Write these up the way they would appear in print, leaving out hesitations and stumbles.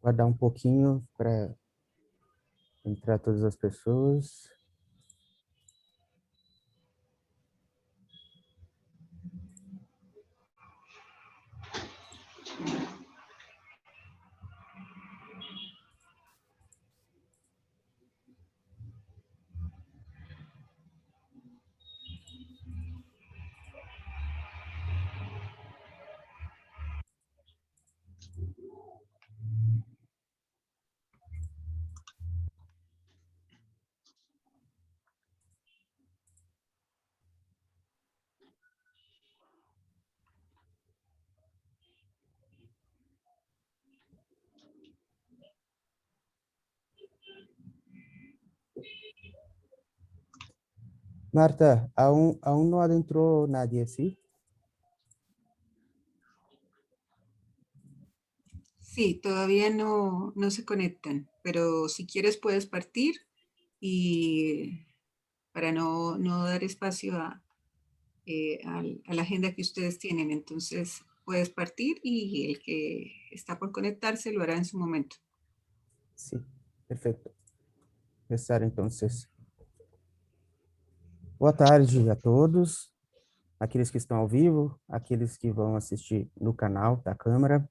Guardar um pouquinho para entrar todas as pessoas. Marta, aún no adentró nadie, ¿sí? Sí, todavía no se conectan, pero si quieres puedes partir y para no dar espacio a la agenda que ustedes tienen. Entonces puedes partir y el que está por conectarse lo hará en su momento. Sí, perfeito. Começar então. Boa tarde a todos, aqueles que estão ao vivo, aqueles que vão assistir no canal da Câmara.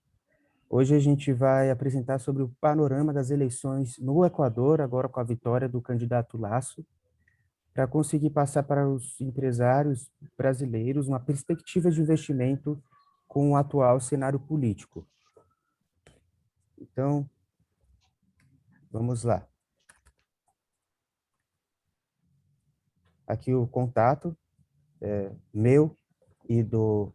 Hoje a gente vai apresentar sobre o panorama das eleições no Equador, agora com a vitória do candidato Lasso, para conseguir passar para os empresários brasileiros uma perspectiva de investimento com o atual cenário político. Então, vamos lá. Aqui o contato meu e do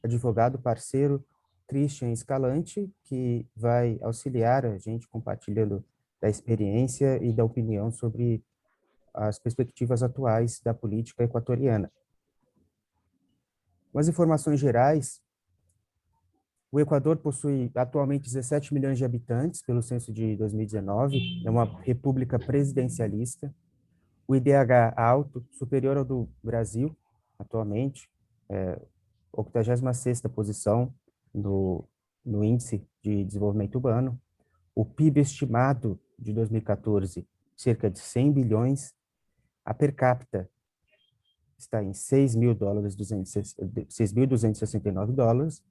advogado parceiro Christian Escalante, que vai auxiliar a gente compartilhando da experiência e da opinião sobre as perspectivas atuais da política equatoriana. Com as informações gerais, o Equador possui atualmente 17 milhões de habitantes, pelo censo de 2019, é uma república presidencialista. O IDH alto, superior ao do Brasil, atualmente, 86ª posição no Índice de Desenvolvimento Urbano. O PIB estimado de 2014, cerca de 100 bilhões. A per capita está em $6.269.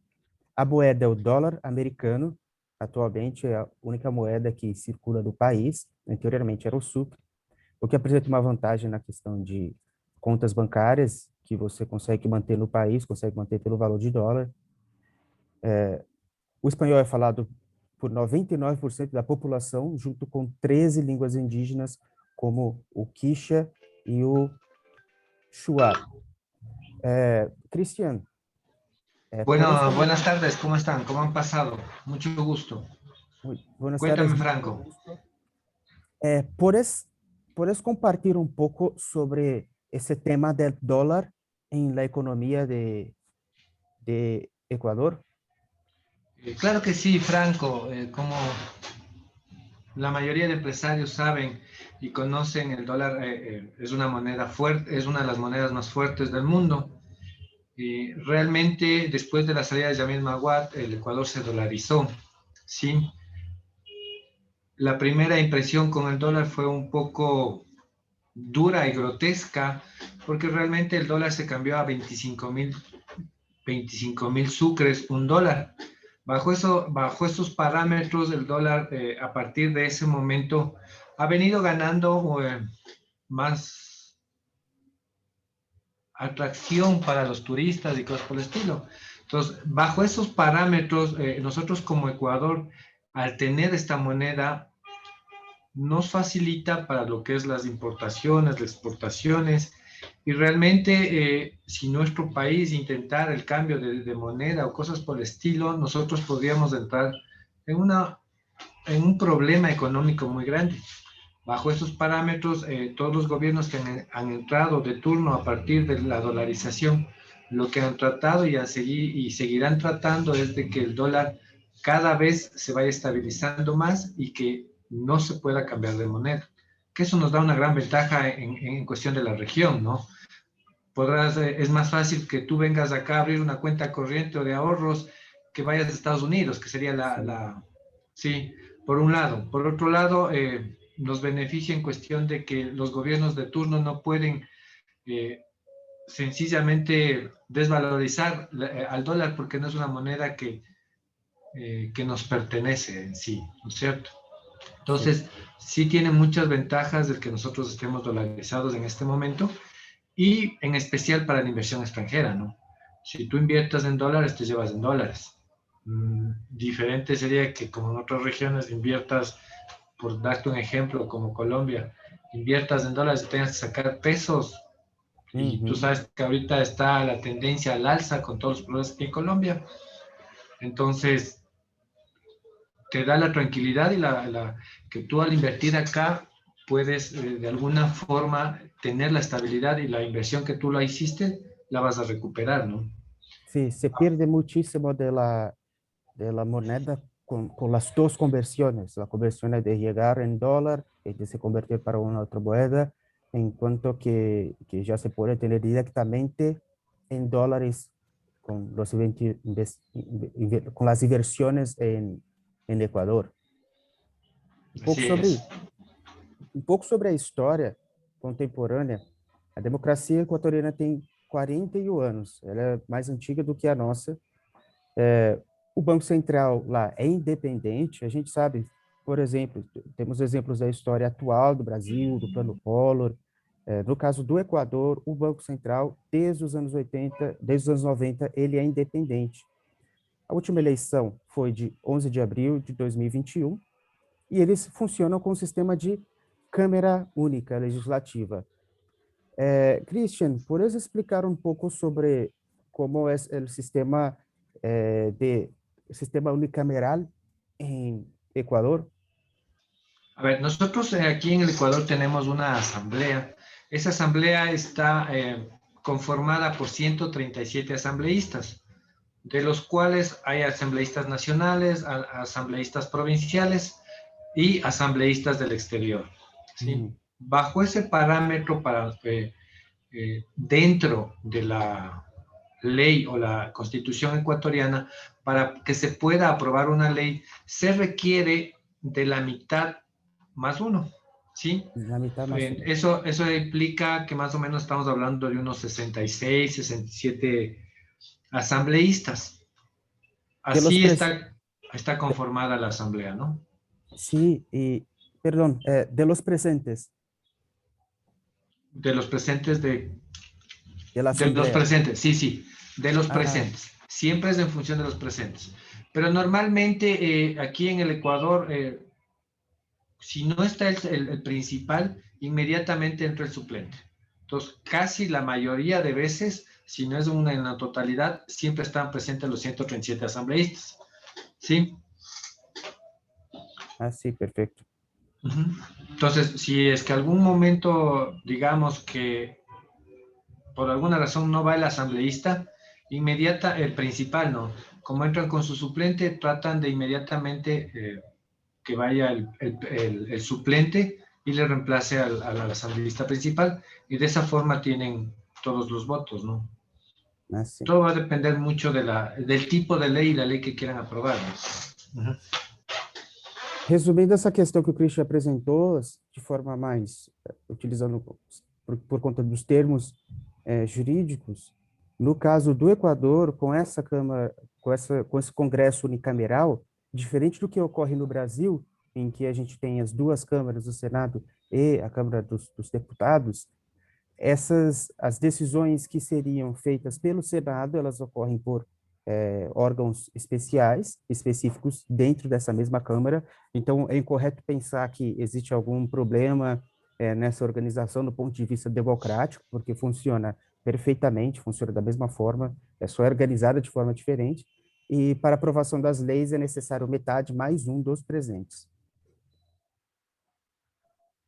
A moeda é o dólar americano, atualmente é a única moeda que circula no país, anteriormente era o sucre, o que apresenta uma vantagem na questão de contas bancárias, que você consegue manter no país, consegue manter pelo valor de dólar. O espanhol é falado por 99% da população, junto com 13 línguas indígenas, como o quicha e o shuar. Cristian. Bueno, buenas tardes, ¿cómo están? ¿Cómo han pasado? Mucho gusto. Buenas Cuéntame, tardes. Franco. ¿Puedes compartir un poco sobre ese tema del dólar en la economía de Ecuador? Claro que sí, Franco. Como la mayoría de empresarios saben y conocen, el dólar es una moneda fuerte, es una de las monedas más fuertes del mundo. Realmente, después de la salida de Yamil Maguad, el Ecuador se dolarizó, ¿sí? La primera impresión con el dólar fue un poco dura y grotesca, porque realmente el dólar se cambió a 25.000 sucres, un dólar. Bajo esos parámetros, el dólar a partir de ese momento ha venido ganando más atracción para los turistas y cosas por el estilo. Entonces, bajo esos parámetros, nosotros como Ecuador, al tener esta moneda, nos facilita para lo que es las importaciones, las exportaciones, y realmente si nuestro país intentara el cambio de moneda o cosas por el estilo, nosotros podríamos entrar en un problema económico muy grande. Bajo estos parámetros, todos los gobiernos que han entrado de turno a partir de la dolarización, lo que han tratado y seguirán tratando es de que el dólar cada vez se vaya estabilizando más y que no se pueda cambiar de moneda. Que eso nos da una gran ventaja en cuestión de la región, ¿no? Es más fácil que tú vengas acá a abrir una cuenta corriente o de ahorros que vayas a Estados Unidos, que sería sí, Por un lado. Por otro lado, nos beneficia en cuestión de que los gobiernos de turno no pueden sencillamente desvalorizar al dólar porque no es una moneda que nos pertenece en sí, ¿no es cierto? Entonces, sí tiene muchas ventajas de que nosotros estemos dolarizados en este momento y en especial para la inversión extranjera, ¿no? Si tú inviertas en dólares, te llevas en dólares. Diferente sería que como en otras regiones inviertas, por darte un ejemplo, como Colombia, inviertas en dólares y tengas que sacar pesos. Y tú sabes que ahorita está la tendencia al alza con todos los problemas que hay en Colombia. Entonces, te da la tranquilidad y que tú al invertir acá puedes de alguna forma tener la estabilidad y la inversión que tú la hiciste, la vas a recuperar, ¿no? Sí, se pierde muchísimo de la moneda con las dos conversiones. La conversión es de llegar en dólar y de se convertir para una otra moneda, en cuanto que ya se puede tener directamente en dólares con, con las inversiones en Ecuador. Um pouco Así sobre, es. um pouco sobre a história contemporânea. A democracia equatoriana tem 41 anos. Ela é mais antiga do que a nossa. O Banco Central lá é independente. A gente sabe, por exemplo, temos exemplos da história atual do Brasil, do Plano Collor. No caso do Equador, o Banco Central, desde os anos 80, desde os anos 90, ele é independente. A última eleição foi de 11 de abril de 2021 e eles funcionam com um sistema de Câmara Única Legislativa. Christian, ¿puedes explicar un poco sobre cómo es el sistema sistema unicameral en Ecuador? A ver, nosotros aquí en el Ecuador tenemos una asamblea. Esa asamblea está conformada por 137 asambleístas, de los cuales hay asambleístas nacionales, asambleístas provinciales y asambleístas del exterior. ¿Sí? Bajo ese parámetro, dentro de la ley o la constitución ecuatoriana, para que se pueda aprobar una ley, se requiere de la mitad más uno. ¿Sí? La mitad más uno. Eso implica que más o menos estamos hablando de unos 66, 67 asambleístas. Así está conformada la asamblea, ¿no? Sí, y perdón, de los presentes. De los presentes De la de los asamblea. presentes, sí, de los presentes. Siempre es en función de los presentes. Pero normalmente aquí en el Ecuador, si no está el principal, inmediatamente entra el suplente. Entonces, casi la mayoría de veces, si no es en la totalidad, siempre están presentes los 137 asambleístas. ¿Sí? Sí, perfecto. Entonces, si es que algún momento, digamos que por alguna razón no va el asambleísta, el principal no. Como entran con su suplente, tratan de inmediatamente que vaya el suplente y le reemplace al asambleísta principal, y de esa forma tienen todos los votos, ¿no? Sí. Todo va a depender mucho del tipo de ley y la ley que quieran aprobar, ¿no? Resumindo essa questão que o Christian apresentou, de forma mais, utilizando por conta dos termos jurídicos, no caso do Equador, com essa Câmara, com esse Congresso unicameral, diferente do que ocorre no Brasil, em que a gente tem as duas câmaras, o Senado e a Câmara dos Deputados, as decisões que seriam feitas pelo Senado, elas ocorrem por órgãos específicos dentro dessa mesma Câmara. Então, é incorreto pensar que existe algum problema nessa organização do ponto de vista democrático, porque funciona perfeitamente, funciona da mesma forma, é só organizada de forma diferente, e para aprovação das leis é necessário metade mais um dos presentes.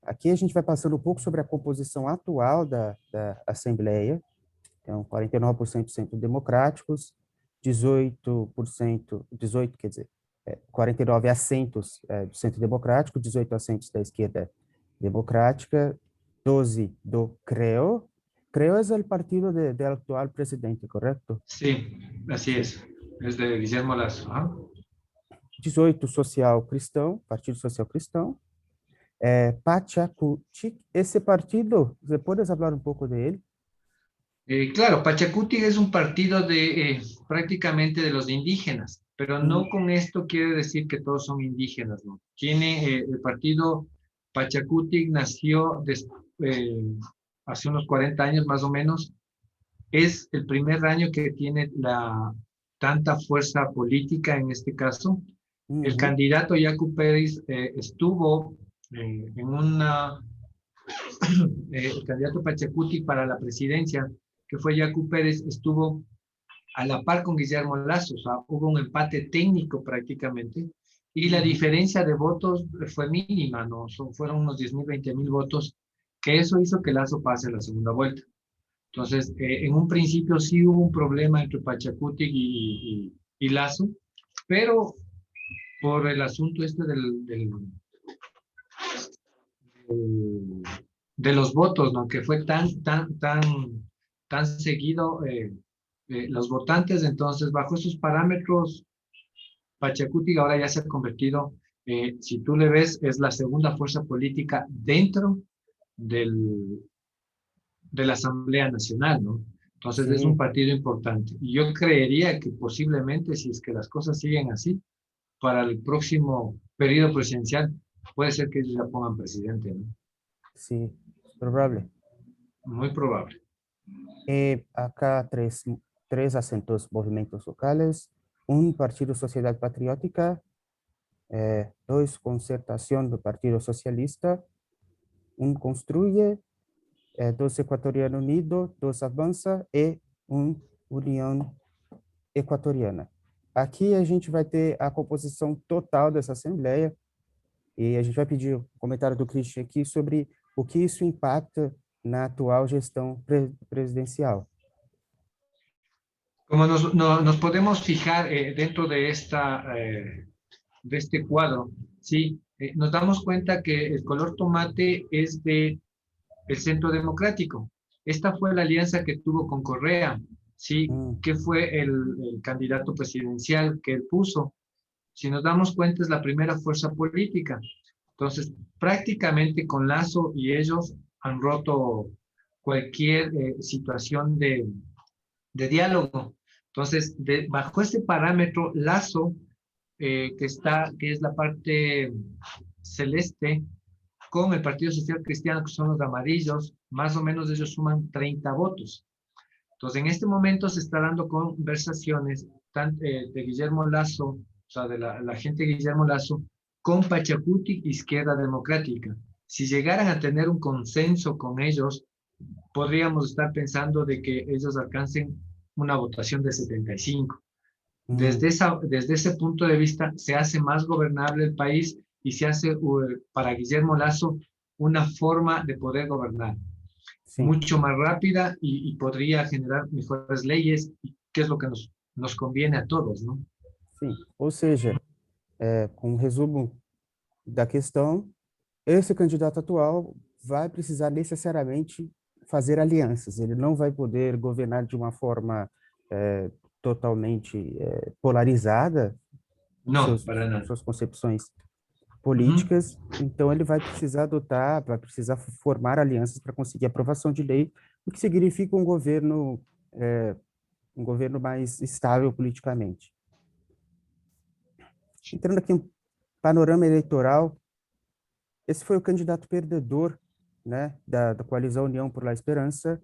Aqui a gente vai passando um pouco sobre a composição atual da Assembleia. Então, 49% centro-democráticos, 49 assentos do Centro Democrático, 18 assentos da Esquerda Democrática, 12 do CREO. CREO es el partido del actual presidente, ¿correcto? Sí, así es. Es de Guillermo Lazo. 18 Social Cristão, Partido Social Cristão, Pachacutic. Ese partido, ¿se puedes hablar un poco de él? Claro, Pachacuti es un partido de prácticamente de los indígenas, pero no con esto quiere decir que todos son indígenas, ¿no? Tiene el partido Pachacuti nació hace unos 40 años más o menos. Es el primer año que tiene tanta fuerza política en este caso. El Ujú, candidato Yacu Pérez estuvo en el candidato Pachacuti para la presidencia, que fue Yacu Pérez, estuvo a la par con Guillermo Lazo, o sea, hubo un empate técnico prácticamente, y la ujú. diferencia de votos fue mínima, ¿no? Fueron unos 10.000, 20.000 votos, que eso hizo que Lazo pase a la segunda vuelta. Entonces, en un principio sí hubo un problema entre Pachacuti y Lazo, pero por el asunto este de los votos, ¿no? Que fue tan seguido los votantes, entonces bajo esos parámetros, Pachacuti ahora ya se ha convertido, si tú le ves, es la segunda fuerza política dentro del, de la Asamblea Nacional, ¿no? Entonces es un Sí, partido importante. Y yo creería que posiblemente, si es que las cosas siguen así, para el próximo periodo presidencial, puede ser que ellos ya pongan presidente, ¿no? sí, es probable. Muy probable. Acá tres acentos movimentos locales, un partido Sociedad Patriótica, dos Concertación do Partido Socialista, un Construye, dos Equatoriano Unido, dos Avança e um União Equatoriana. Aqui a gente vai ter a composição total dessa Assembleia e a gente vai pedir o comentário do Christian aqui sobre o que isso impacta na atual gestão presidencial. Como nos podemos fijar dentro de este cuadro, ¿sí? Nos damos cuenta que el color tomate es de el Centro Democrático. Esta fue la alianza que tuvo con Correa, ¿sí? Hum, Que fue el candidato presidencial que él puso. Si nos damos cuenta, es la primera fuerza política. Entonces, prácticamente con Lazo y ellos han roto cualquier situación de diálogo. Entonces, bajo ese parámetro, Lazo, que es la parte celeste, con el Partido Social Cristiano, que son los amarillos, más o menos ellos suman 30 votos. Entonces, en este momento se está dando conversaciones de Guillermo Lazo, o sea, de la gente de Guillermo Lazo, con Pachacuti, Izquierda Democrática. Si llegaran a tener un consenso con ellos, podríamos estar pensando de que ellos alcancen una votación de 75. hum, Desde ese punto de vista, se hace más gobernable el país y se hace para Guillermo Lazo una forma de poder gobernar sim, mucho más rápida y podría generar mejores leyes, que es lo que nos conviene a todos, ¿no? sim. Ou seja, com um resumo da questão, esse candidato atual vai precisar necessariamente fazer alianças. Ele não vai poder governar de uma forma totalmente polarizada em No, para nada. suas concepções Ujú. políticas. Então, ele vai precisar adotar, vai precisar formar alianças para conseguir aprovação de lei, o que significa um governo mais estável politicamente. Entrando aqui em panorama eleitoral, esse foi o candidato perdedor, né, da coalizão União por la Esperança.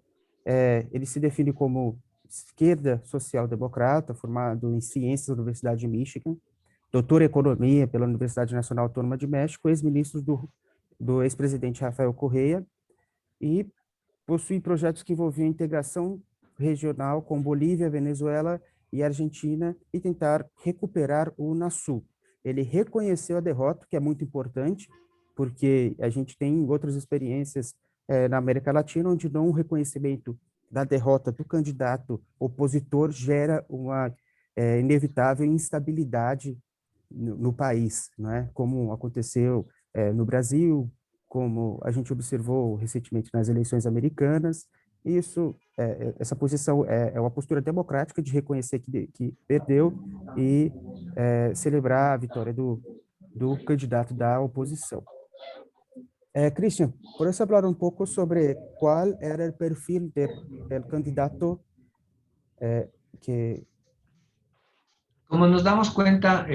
Ele se define como esquerda social-democrata, formado em ciências da Universidade de Michigan, doutor em economia pela Universidade Nacional Autônoma de México, ex-ministro do ex-presidente Rafael Correa, e possui projetos que envolviam integração regional com Bolívia, Venezuela e Argentina e tentar recuperar o Unasul. Ele reconheceu a derrota, que é muito importante, porque a gente tem outras experiências na América Latina, onde não o reconhecimento da derrota do candidato opositor gera uma inevitável instabilidade no país, né? Como aconteceu no Brasil, como a gente observou recentemente nas eleições americanas. Isso essa posição é uma postura democrática de reconhecer que perdeu e celebrar a vitória do candidato da oposição. Cristian, ¿puedes hablar un poco sobre cuál era el perfil del candidato que... Como nos damos cuenta,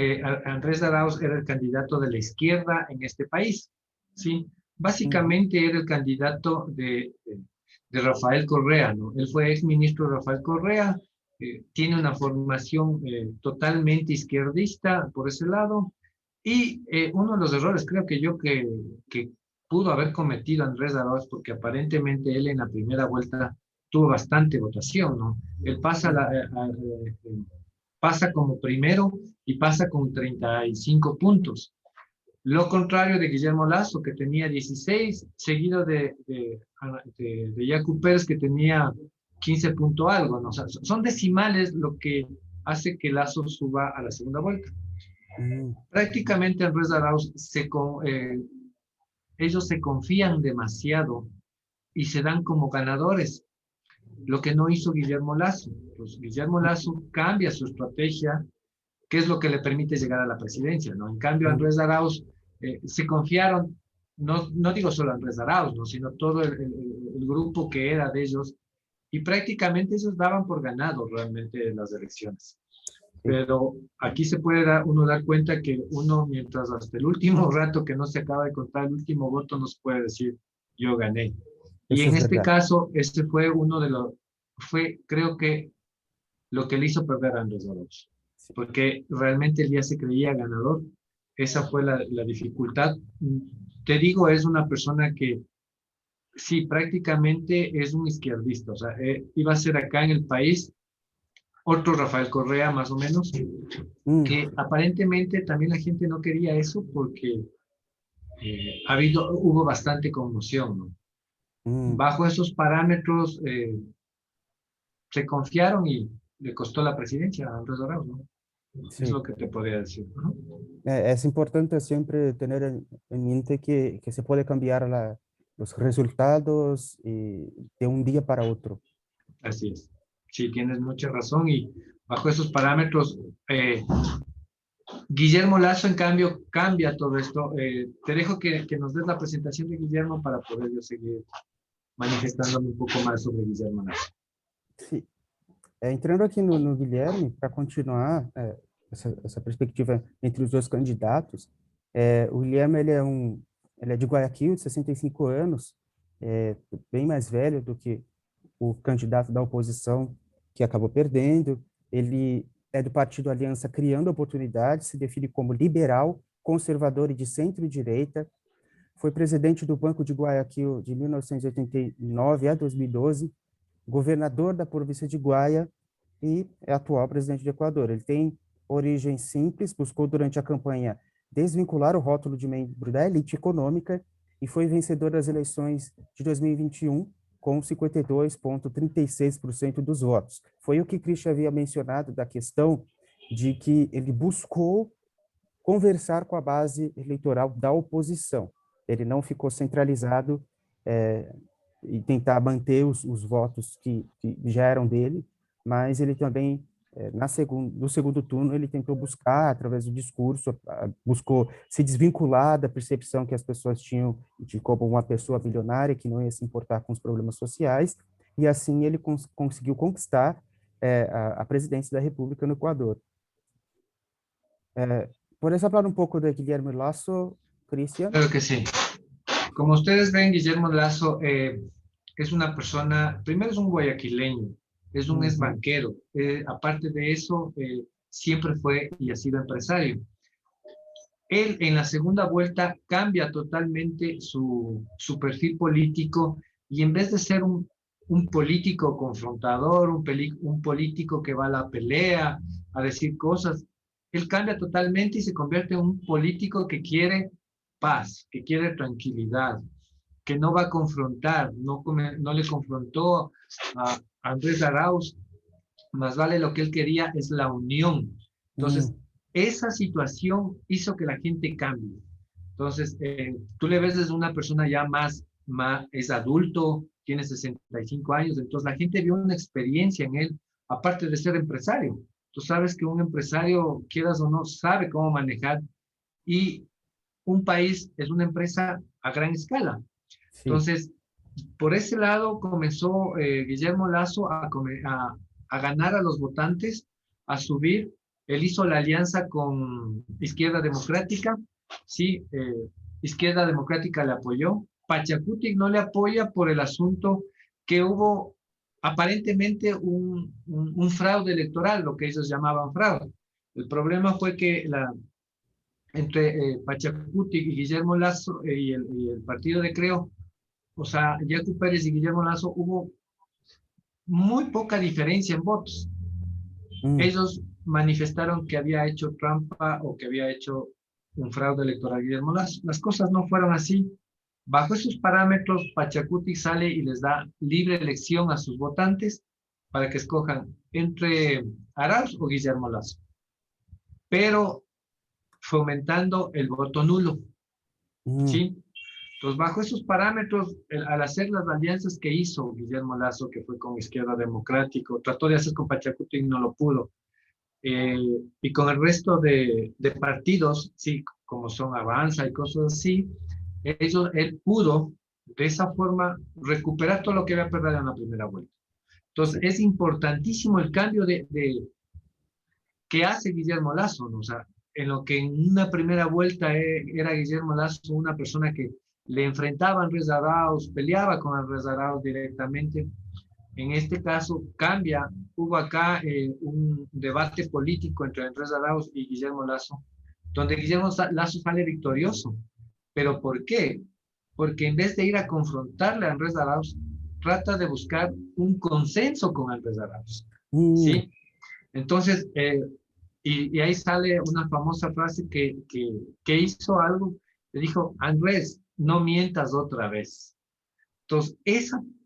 Andrés Arauz era el candidato de la izquierda en este país, ¿sí? Básicamente era el candidato de Rafael Correa, ¿no? Él fue exministro de Rafael Correa, tiene una formación totalmente izquierdista por ese lado, y uno de los errores creo que que pudo haber cometido Andrés Arauz, porque aparentemente él en la primera vuelta tuvo bastante votación, ¿no? Él pasa como primero y pasa con 35 puntos. Lo contrario de Guillermo Lasso, que tenía 16, seguido de Yacu Pérez, que tenía 15 punto algo, ¿no? O sea, son decimales lo que hace que Lasso suba a la segunda vuelta. Prácticamente Andrés Arauz, ellos se confían demasiado y se dan como ganadores, lo que no hizo Guillermo Lasso. Pues Guillermo Lasso cambia su estrategia, que es lo que le permite llegar a la presidencia, ¿no? En cambio, Andrés Arauz se confiaron, no digo solo Andrés Arauz, ¿no? Sino todo el grupo que era de ellos, y prácticamente ellos daban por ganado realmente las elecciones. Pero aquí se puede uno dar cuenta que uno, mientras hasta el último rato que no se acaba de contar el último voto, no se puede decir, yo gané. Y en este caso, este fue creo que lo que le hizo perder a Andrés Arauz. Porque realmente él ya se creía ganador. Esa fue la dificultad. Te digo, es una persona que sí, prácticamente es un izquierdista. O sea, iba a ser acá en el país otro Rafael Correa, más o menos, que aparentemente también la gente no quería eso porque hubo bastante conmoción, ¿no? Bajo esos parámetros se confiaron y le costó la presidencia a Andrés Arauz, ¿no? Sí. Es lo que te podría decir, ¿no? Es importante siempre tener en mente que se puede cambiar los resultados de un día para otro. Así es. Sí, tienes mucha razón, y bajo esos parámetros, Guillermo Lasso, en cambio, cambia todo esto. Te dejo que nos des la presentación de Guillermo para poder yo seguir manifestándome un poco más sobre Guillermo Lasso. Sí. Entrando aqui no Guilherme, para continuar essa perspectiva entre os dois candidatos, o Guilherme ele é de Guayaquil, de 65 anos, bem mais velho do que o candidato da oposição que acabou perdendo. Ele é do partido Aliança Criando Oportunidades, se define como liberal, conservador e de centro-direita. Foi presidente do Banco de Guayaquil de 1989 a 2012, governador da província de Guaia e é atual presidente do Equador. Ele tem origem simples, buscou durante a campanha desvincular o rótulo de membro da elite econômica e foi vencedor das eleições de 2021 com 52,36% dos votos. Foi o que Christian havia mencionado da questão de que ele buscou conversar com a base eleitoral da oposição. Ele não ficou centralizado e tentar manter os votos que já eram dele, mas ele também, no segundo turno, ele tentou buscar, através do discurso, buscou se desvincular da percepção que as pessoas tinham de como uma pessoa bilionária que não ia se importar com os problemas sociais, e assim ele conseguiu conquistar a presidência da República no Equador. ¿Puedes hablar un poco de Guillermo Lasso, Cristian? Claro que sí. Como ustedes ven, Guillermo Lasso es una persona, primero es un guayaquileño, es un ex banquero, aparte de eso, siempre fue y ha sido empresario. Él en la segunda vuelta cambia totalmente su perfil político, y en vez de ser un político confrontador, un político que va a la pelea, a decir cosas, él cambia totalmente y se convierte en un político que quiere paz, que quiere tranquilidad, que no va a confrontar, no le confrontó a Andrés Arauz, más vale lo que él quería es la unión. Entonces, esa situación hizo que la gente cambie. Entonces, tú le ves desde una persona ya es adulto, tiene 65 años, entonces la gente vio una experiencia en él, aparte de ser empresario. Tú sabes que un empresario, quieras o no, sabe cómo manejar, y un país es una empresa a gran escala. Sí. Entonces, por ese lado comenzó Guillermo Lasso a ganar a los votantes, a subir. Él hizo la alianza con Izquierda Democrática, sí, Izquierda Democrática le apoyó. Pachacutic no le apoya por el asunto que hubo aparentemente un fraude electoral, lo que ellos llamaban fraude. El problema fue que entre Pachacutic y Guillermo Lasso y el partido de Creo, o sea, Yacu Pérez y Guillermo Lasso, hubo muy poca diferencia en votos. Mm, Ellos manifestaron que había hecho trampa o que había hecho un fraude electoral Guillermo Lasso. Las cosas no fueron así. Bajo esos parámetros, Pachacuti sale y les da libre elección a sus votantes para que escojan entre Arauz o Guillermo Lasso, pero fomentando el voto nulo, mm, ¿sí? Entonces, bajo esos parámetros, al hacer las alianzas que hizo Guillermo Lasso, que fue con Izquierda Democrática, trató de hacer con Pachacuti y no lo pudo, y con el resto de partidos, sí, como son Avanza y cosas así, él pudo de esa forma recuperar todo lo que había perdido en la primera vuelta. Entonces, sí. es importantísimo el cambio que hace Guillermo Lasso, ¿no? O sea, en lo que en una primera vuelta era Guillermo Lasso una persona que le enfrentaba a Andrés Arauz, peleaba con Andrés Arauz directamente. En este caso cambia, hubo acá un debate político entre Andrés Arauz y Guillermo Lasso, donde Guillermo Lasso sale victorioso. ¿Pero por qué? Porque en vez de ir a confrontarle a Andrés Arauz, trata de buscar un consenso con Andrés Arauz, Mm, ¿sí? Entonces, y ahí sale una famosa frase que hizo algo, le dijo, Andrés, no mientas otra vez. Entonces,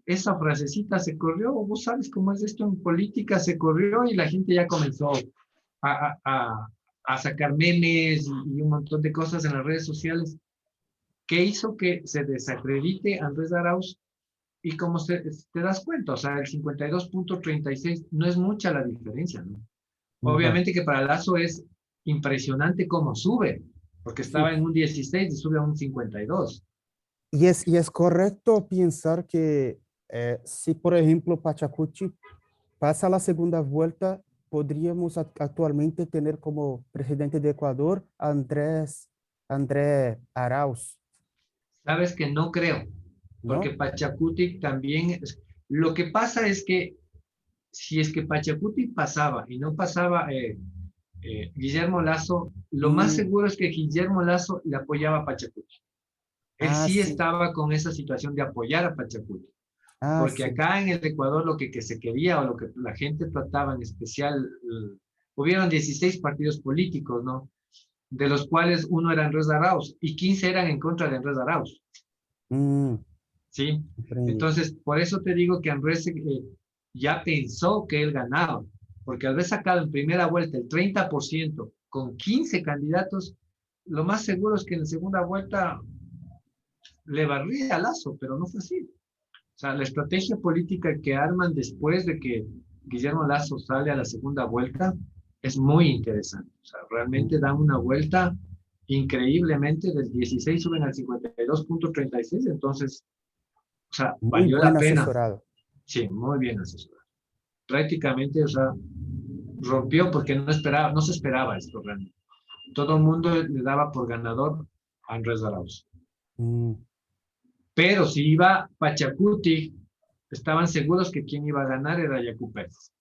esa frasecita se corrió, vos sabes cómo es esto en política, se corrió y la gente ya comenzó a, a, a, a sacar memes y un montón de cosas en las redes sociales, que hizo que se desacredite Andrés Arauz. Y como te das cuenta, o sea, el 52.36 no es mucha la diferencia, ¿no? no. Obviamente que para Lazo es impresionante cómo sube, porque Sí. estaba en un 16 y sube a un 52. Y es correcto pensar que si, por ejemplo, Pachacuti pasa la segunda vuelta, podríamos actualmente tener como presidente de Ecuador a André Arauz, Sabes que no creo, porque ¿no? Pachacuti también, lo que pasa es que si es que Pachacuti pasaba y no pasaba Guillermo Lazo, lo más Mm, seguro es que Guillermo Lazo le apoyaba a Pachacuti. Él ah, sí sí. estaba con esa situación de apoyar a Pachacuti, Ah, porque sí. acá en el Ecuador lo que se quería o lo que la gente trataba en especial, hubieron 16 partidos políticos, ¿no? De los cuales uno era Andrés Arauz y 15 eran en contra de Andrés Arauz, Mm, ¿sí? comprendí. Entonces, por eso te digo que Andrés ya pensó que él ganaba, porque al haber sacado en primera vuelta el 30% con 15 candidatos, lo más seguro es que en la segunda vuelta le barría a Lazo, pero no fue así. O sea, la estrategia política que arman después de que Guillermo Lazo sale a la segunda vuelta es muy interesante. O sea, Mm, realmente dan una vuelta increíblemente, del 16 suben al 52.36, entonces, o sea, muy valió buen la pena. asesorado. Sí, muy bien asesorado. Prácticamente, o sea, rompió porque no se esperaba esto realmente. Todo el mundo le daba por ganador a Andrés Arauz. Mm, Pero si iba Pachacuti, estaban seguros que quien iba a ganar era Yacu Pérez.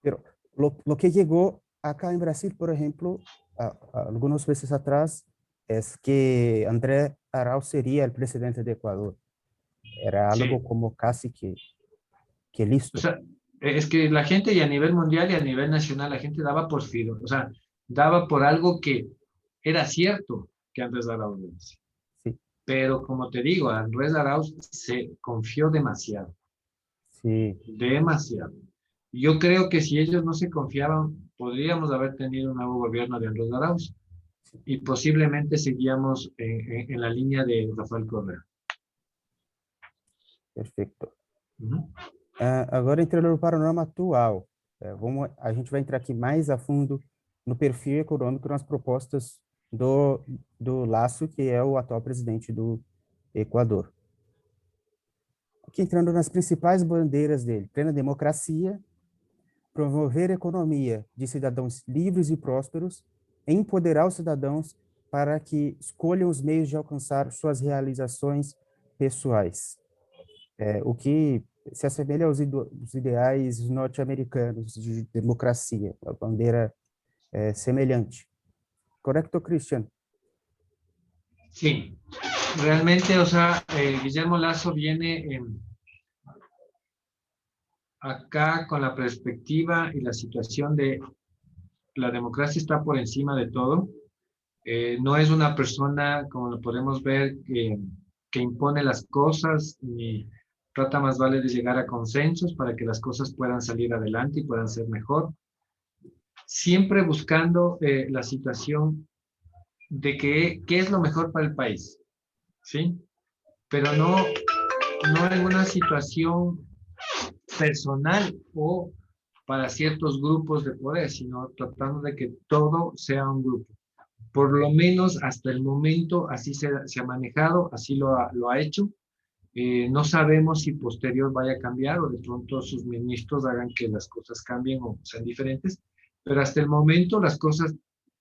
pero lo que llegó acá en Brasil, por ejemplo, algunos meses atrás, es que André Arauz sería el presidente de Ecuador. Era algo Sí, como casi que o listo. sea, es que la gente y a nivel mundial y a nivel nacional, la gente daba por fido, o sea, daba por algo que era cierto que Andrés Arauz lo decía. Sí, Pero como te digo, Andrés Arauz se confió demasiado, sí. demasiado. Yo creo que si ellos no se confiaban, podríamos haber tenido un nuevo gobierno de Andrés Arauz y posiblemente seguíamos en la línea de Rafael Correa. Perfeito. Uhum. Agora, entrando no panorama atual, a gente vai entrar aqui mais a fundo no perfil econômico nas propostas do Lasso, que é o atual presidente do Equador. Aqui entrando nas principais bandeiras dele: plena democracia, promover a economia de cidadãos livres e prósperos, empoderar os cidadãos para que escolham os meios de alcançar suas realizações pessoais. O que se assemelha aos ideais norte-americanos de democracia, a bandeira semelhante. ¿Correcto, Cristian? Sí, realmente, o sea, Guillermo Lasso viene acá con la perspectiva y la situación de la democracia está por encima de todo. No es una persona, como lo podemos ver, que impone las cosas, ni trata más vale de llegar a consensos para que las cosas puedan salir adelante y puedan ser mejor. Siempre buscando la situación de qué es lo mejor para el país, ¿sí? Pero no en una situación personal o para ciertos grupos de poder, sino tratando de que todo sea un grupo. Por lo menos hasta el momento así se ha manejado, así lo ha hecho. No sabemos si posterior vaya a cambiar o de pronto sus ministros hagan que las cosas cambien o sean diferentes, pero hasta el momento las cosas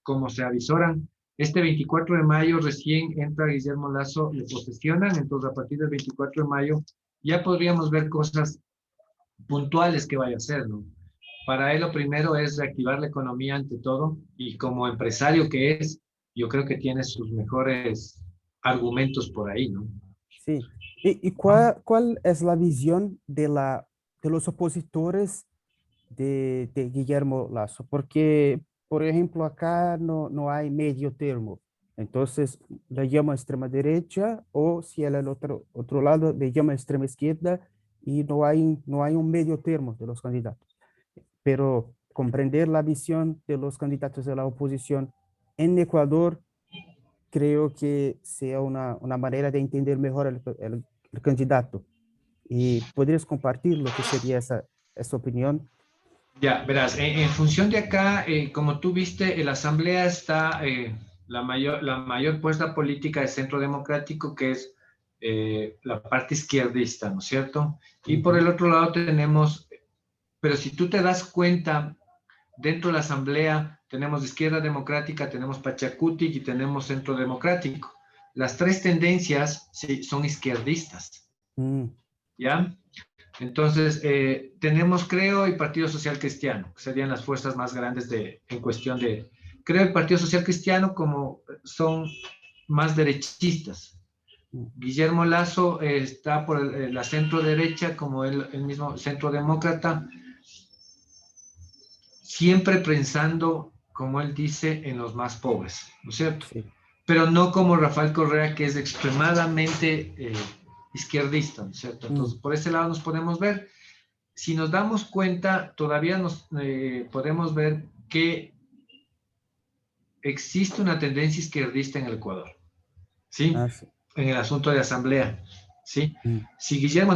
como se avisoran. Este 24 de mayo recién entra Guillermo Lasso, le posesionan, entonces a partir del 24 de mayo ya podríamos ver cosas puntuales que vaya a hacer, ¿no? Para él lo primero es reactivar la economía ante todo y como empresario que es, yo creo que tiene sus mejores argumentos por ahí, ¿no? Sí. ¿Y cuál es la visión de los opositores de Guillermo Lasso? Porque, por ejemplo, acá no hay medio termo. Entonces, le llama extrema derecha, o si él el otro lado, le llama extrema izquierda, y no hay un medio termo de los candidatos. Pero comprender la visión de los candidatos de la oposición en Ecuador creo que sea una manera de entender mejor el candidato. ¿Y podrías compartir lo que sería esa opinión? Ya, verás, en función de acá, como tú viste, en la Asamblea está la mayor fuerza política del Centro Democrático, que es la parte izquierdista, ¿no es cierto? Y por el otro lado tenemos, pero si tú te das cuenta, dentro de la Asamblea tenemos Izquierda Democrática, tenemos Pachacuti y tenemos Centro Democrático. Las tres tendencias sí, son izquierdistas, ¿ya? Entonces, tenemos, creo, y Partido Social Cristiano, que serían las fuerzas más grandes en cuestión de... Creo el Partido Social Cristiano como son más derechistas. Guillermo Lasso está por la centro derecha, como el mismo centro demócrata, siempre pensando, como él dice, en los más pobres, ¿no es cierto? Sí. Pero no como Rafael Correa, que es extremadamente izquierdista, ¿no es cierto? Entonces, por ese lado nos podemos ver. Si nos damos cuenta, todavía nos podemos ver que existe una tendencia izquierdista en el Ecuador, ¿sí? Ah, sí. En el asunto de asamblea, ¿sí? Si Guillermo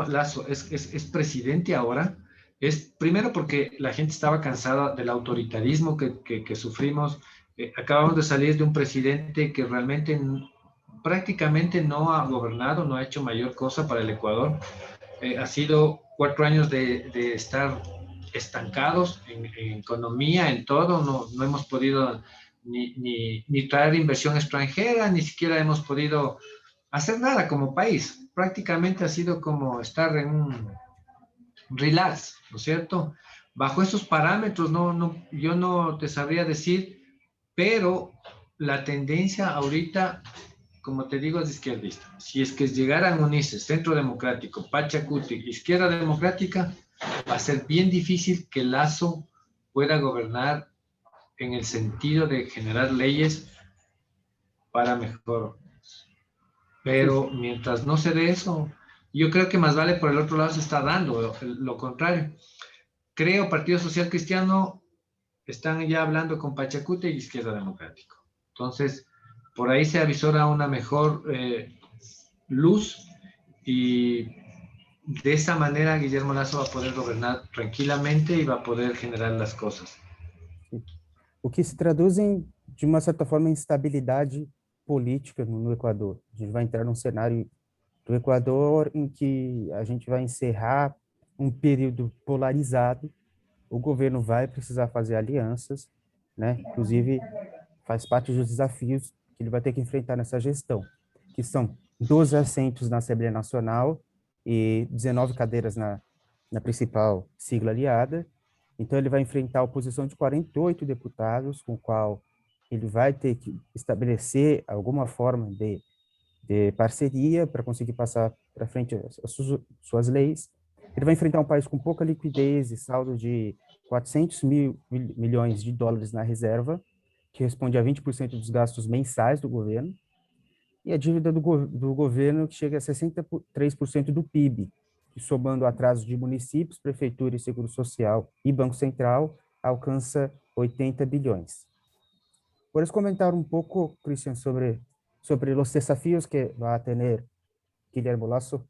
Lasso es presidente ahora, es primero porque la gente estaba cansada del autoritarismo que sufrimos. Acabamos de salir de un presidente que realmente prácticamente no ha gobernado, no ha hecho mayor cosa para el Ecuador. Ha sido 4 años de estar estancados en economía, en todo, no hemos podido ni traer inversión extranjera, ni siquiera hemos podido hacer nada como país. Prácticamente ha sido como estar en un relax, ¿no es cierto? Bajo esos parámetros, yo no te sabría decir, pero la tendencia ahorita, como te digo, es izquierdista. Si es que llegaran a unirse Centro Democrático, Pachacuti, Izquierda Democrática, va a ser bien difícil que Lasso pueda gobernar en el sentido de generar leyes para mejor. Pero mientras no se dé eso, yo creo que más vale por el otro lado se está dando lo contrario. Creo Partido Social Cristiano están ya hablando con Pachacuti y Izquierda Democrático. Entonces, por ahí se avisora una mejor luz y de esa manera Guillermo Lasso va a poder gobernar tranquilamente y va a poder generar las cosas. O que se traduz em, de uma certa forma, instabilidade política no Equador. A gente vai entrar num cenário do Equador em que a gente vai encerrar um período polarizado. O governo vai precisar fazer alianças, né? Inclusive, faz parte dos desafios que ele vai ter que enfrentar nessa gestão, que são 12 assentos na Assembleia Nacional e 19 cadeiras na principal sigla aliada. Então, ele vai enfrentar a oposição de 48 deputados, com o qual ele vai ter que estabelecer alguma forma de parceria para conseguir passar para frente as suas leis. Ele vai enfrentar um país com pouca liquidez e saldo de 400 milhões de dólares na reserva, que responde a 20% dos gastos mensais do governo, e a dívida do governo que chega a 63% do PIB, que somando atrasos de municípios, prefeitura e seguro social e Banco Central, alcança 80 bilhões. ¿Puedes comentar un poco, Cristian, sobre los desafíos que va a tener Guillermo Lasso?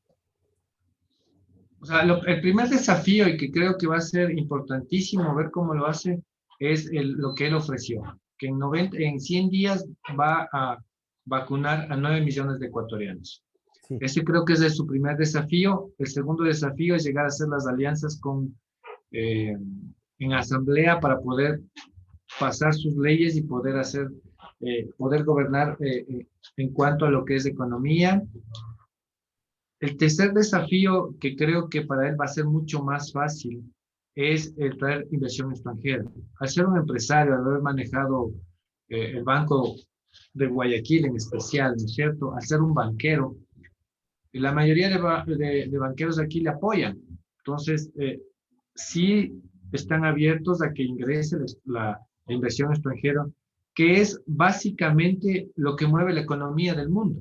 O sea, el primer desafío, y que creo que va a ser importantísimo ver cómo lo hace, es lo que él ofreció, que en 100 días va a vacunar a 9 millones de ecuatorianos. Sí. Ese creo que es su primer desafío. El segundo desafío es llegar a hacer las alianzas en asamblea para poder pasar sus leyes y poder poder gobernar en cuanto a lo que es economía. El tercer desafío, que creo que para él va a ser mucho más fácil, es el traer inversión extranjera. Al ser un empresario, al haber manejado el Banco de Guayaquil en especial, ¿no es cierto? Al ser un banquero, la mayoría de banqueros aquí le apoyan. Entonces, sí están abiertos a que ingrese la inversión extranjera, que es básicamente lo que mueve la economía del mundo.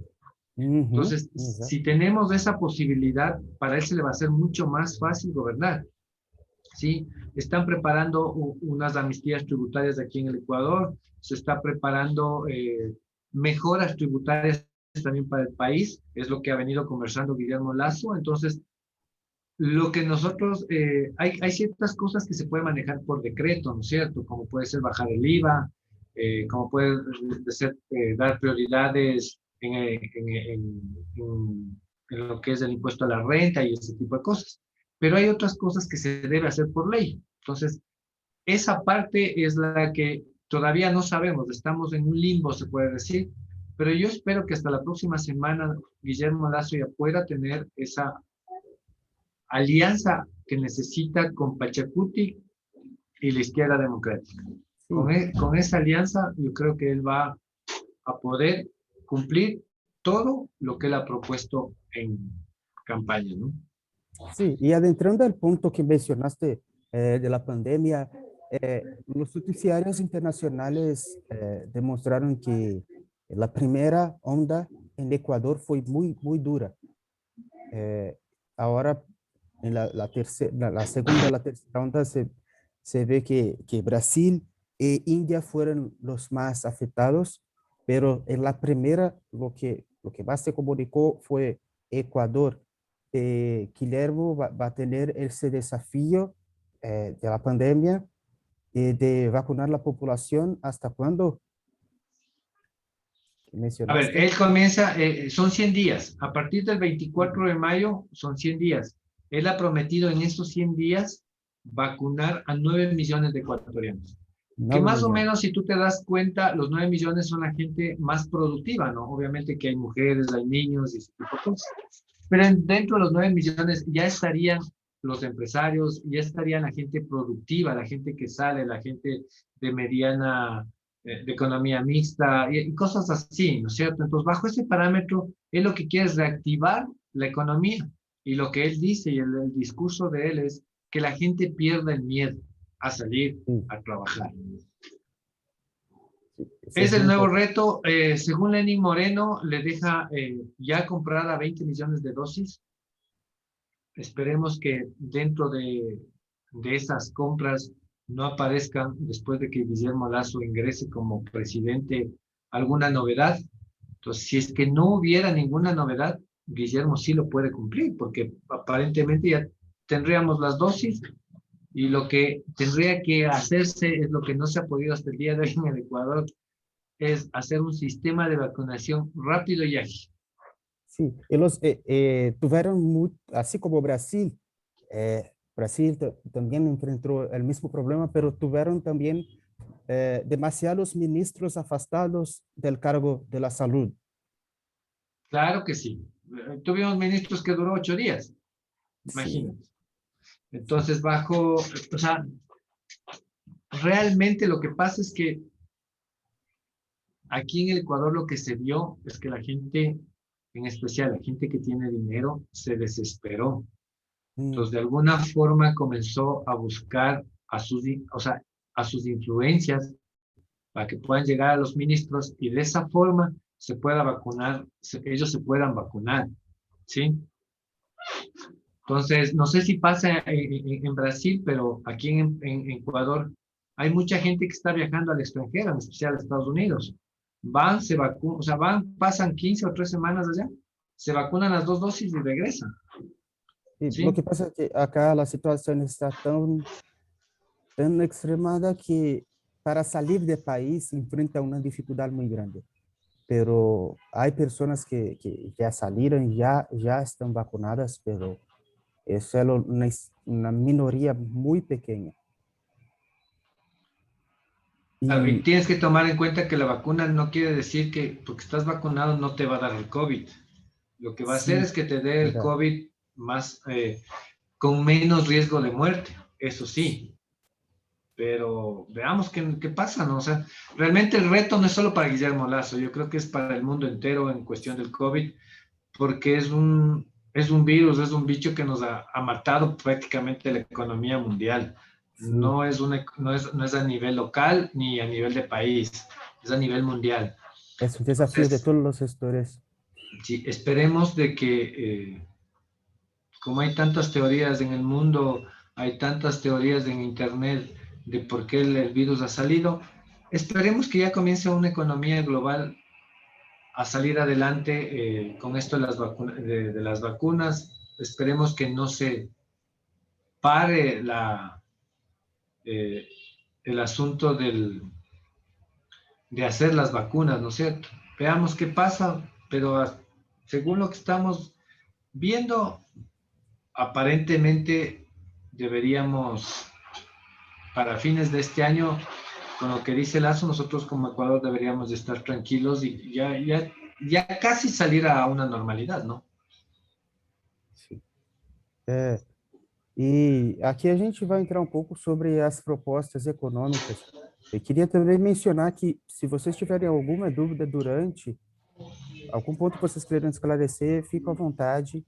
Entonces, si tenemos esa posibilidad, para él se le va a ser mucho más fácil gobernar. ¿Sí? Están preparando unas amnistías tributarias aquí en el Ecuador, se está preparando mejoras tributarias también para el país, es lo que ha venido conversando Guillermo Lasso. Entonces, lo que nosotros, hay ciertas cosas que se pueden manejar por decreto, ¿no es cierto? Como puede ser bajar el IVA, como puede ser dar prioridades en lo que es el impuesto a la renta y ese tipo de cosas. Pero hay otras cosas que se debe hacer por ley. Entonces, esa parte es la que todavía no sabemos, estamos en un limbo, se puede decir, pero yo espero que hasta la próxima semana Guillermo Lasso ya pueda tener esa alianza que necesita con Pachacuti y la izquierda democrática. Con esa alianza yo creo que él va a poder cumplir todo lo que él ha propuesto en campaña, ¿no? Sí, y adentrando al punto que mencionaste de la pandemia, los noticiarios internacionales demostraron que la primera onda en Ecuador fue muy dura. Ahora, en la segunda, la tercera onda se ve que Brasil e India fueron los más afectados, pero en la primera lo que más se comunicó fue Ecuador. Guillermo va a tener ese desafío de la pandemia de vacunar la población. ¿Hasta cuándo? A ver, él comienza, son 100 días. A partir del 24 de mayo son 100 días. Él ha prometido en estos 100 días vacunar a 9 millones de ecuatorianos. Que más o menos, si tú te das cuenta, los 9 millones son la gente más productiva, ¿no? Obviamente que hay mujeres, hay niños y ese tipo de cosas. Pero dentro de los 9 millones ya estarían los empresarios, ya estaría la gente productiva, la gente que sale, la gente de mediana, de economía mixta y cosas así, ¿no es cierto? Entonces, bajo ese parámetro, él lo que quiere es reactivar la economía. Y lo que él dice y el discurso de él es que la gente pierda el miedo a salir a trabajar. Es el nuevo reto. Según Lenín Moreno, le deja ya comprada 20 millones de dosis. Esperemos que dentro de esas compras no aparezcan, después de que Guillermo Lasso ingrese como presidente, alguna novedad. Entonces, si es que no hubiera ninguna novedad, Guillermo sí lo puede cumplir, porque aparentemente ya tendríamos las dosis y lo que tendría que hacerse es lo que no se ha podido hasta el día de hoy en el Ecuador, es hacer un sistema de vacunación rápido y ágil. Sí, ellos tuvieron, así como Brasil, Brasil también enfrentó el mismo problema, pero tuvieron también demasiados ministros afastados del cargo de la salud. Claro que sí. Tuvimos ministros que duró 8 días, Sí, imagínate. Entonces, o sea, realmente lo que pasa es que aquí en el Ecuador lo que se vio es que la gente, en especial la gente que tiene dinero, se desesperó. mm, Entonces, de alguna forma comenzó a buscar o sea, a sus influencias para que puedan llegar a los ministros y de esa forma se pueda vacunar, ellos se puedan vacunar, ¿sí? Entonces, no sé si pasa en Brasil, pero aquí en Ecuador hay mucha gente que está viajando al extranjero, en especial a Estados Unidos. Van, se vacunan, o sea, van, pasan 15 o 3 semanas allá, se vacunan las 2 dosis y regresan, y lo que ¿sí? pasa es que acá la situación está tan extremada que para salir del país enfrenta una dificultad muy grande. Pero hay personas que ya salieron, ya están vacunadas, pero eso es una minoría muy pequeña. Claro, y Y tienes que tomar en cuenta que la vacuna no quiere decir que porque estás vacunado no te va a dar el COVID. Lo que va a hacer sí, es que te dé el verdad. COVID más, con menos riesgo de muerte, eso sí. Pero veamos qué pasa, ¿no? O sea, realmente el reto no es solo para Guillermo Lazo, yo creo que es para el mundo entero en cuestión del COVID, porque es un virus, es un bicho que nos ha matado prácticamente la economía mundial. Sí, No es a nivel local ni a nivel de país, es a nivel mundial. es un desafío de Entonces, todos los sectores. sí, esperemos de que, como hay tantas teorías en el mundo, hay tantas teorías en Internet de por qué el virus ha salido, esperemos que ya comience una economía global a salir adelante con esto de las vacunas. Esperemos que no se pare eh, el asunto de hacer las vacunas, ¿no es cierto? Veamos qué pasa, pero según lo que estamos viendo, aparentemente deberíamos, para fines de este año, con lo que dice Lazo, nosotros como Ecuador deberíamos de estar tranquilos y ya casi salir a una normalidad, ¿no? Sí. É, e aqui a gente vai entrar um pouco sobre as propostas econômicas. Eu queria também mencionar que, se vocês tiverem alguma dúvida durante algum ponto que vocês queiram esclarecer, fica à vontade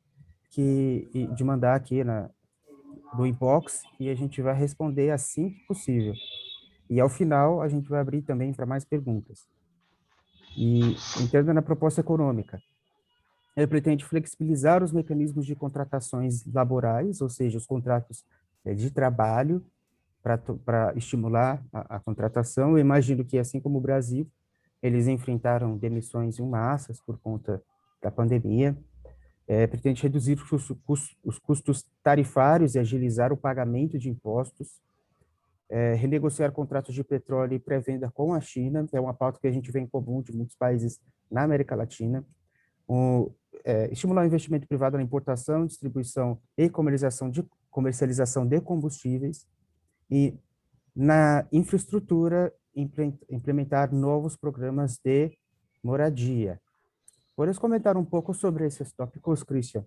de mandar aqui no inbox e a gente vai responder assim que possível. E ao final a gente vai abrir também para mais perguntas. E entrando na proposta econômica, ele pretende flexibilizar os mecanismos de contratações laborais, ou seja, os contratos de trabalho, para estimular a contratação. Eu imagino que, assim como o Brasil, eles enfrentaram demissões em massas por conta da pandemia. Pretende reduzir os custos tarifários e agilizar o pagamento de impostos, renegociar contratos de petróleo e pré-venda com a China, é uma pauta que a gente vê em comum de muitos países na América Latina, estimular o investimento privado na importação, distribuição e comercialização de combustíveis e na infraestrutura implementar novos programas de moradia. ¿Puedes comentar un poco sobre esos tópicos, Cristian?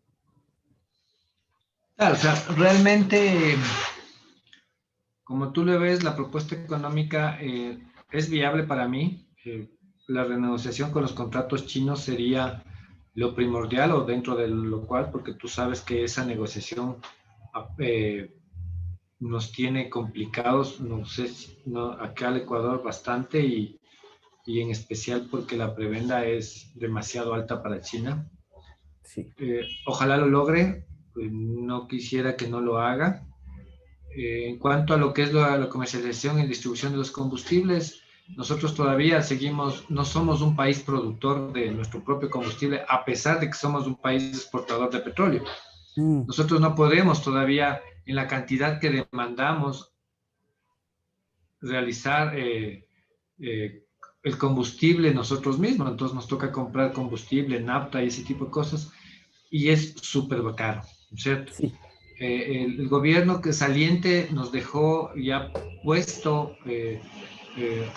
Claro, o sea, realmente, como tú le ves, la propuesta económica es viable para mí. La renegociación con los contratos chinos sería lo primordial o dentro de lo cual, porque tú sabes que esa negociación eh, nos tiene complicados, no sé, no, acá al Ecuador bastante y en especial porque la prebenda es demasiado alta para China. Sí. Ojalá lo logre, no quisiera que no lo haga. En cuanto a lo que es la comercialización y distribución de los combustibles, nosotros todavía seguimos, no somos un país productor de nuestro propio combustible, a pesar de que somos un país exportador de petróleo. Mm, Nosotros no podemos todavía, en la cantidad que demandamos, realizar el combustible nosotros mismos. Entonces nos toca comprar combustible, nafta y ese tipo de cosas, y es súper caro, ¿cierto? sí. El gobierno que saliente nos dejó ya puesto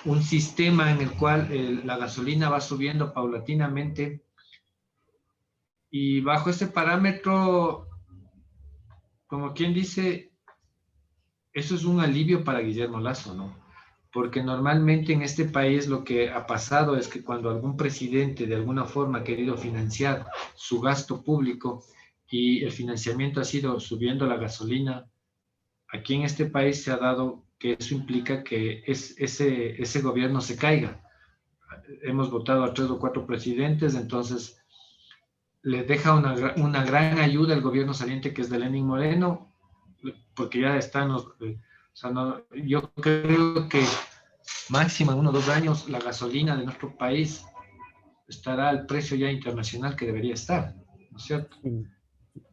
un sistema en el cual la gasolina va subiendo paulatinamente, y bajo ese parámetro, como quien dice, eso es un alivio para Guillermo Lasso, ¿no? Porque normalmente en este país lo que ha pasado es que cuando algún presidente de alguna forma ha querido financiar su gasto público y el financiamiento ha sido subiendo la gasolina, aquí en este país se ha dado que eso implica que ese gobierno se caiga. Hemos votado a 3 o 4 presidentes, entonces le deja una gran ayuda al gobierno saliente, que es de Lenín Moreno, porque ya están o sea, no, yo creo que máximo en 1 o 2 años la gasolina de nuestro país estará al precio ya internacional que debería estar, ¿no es cierto? Sí.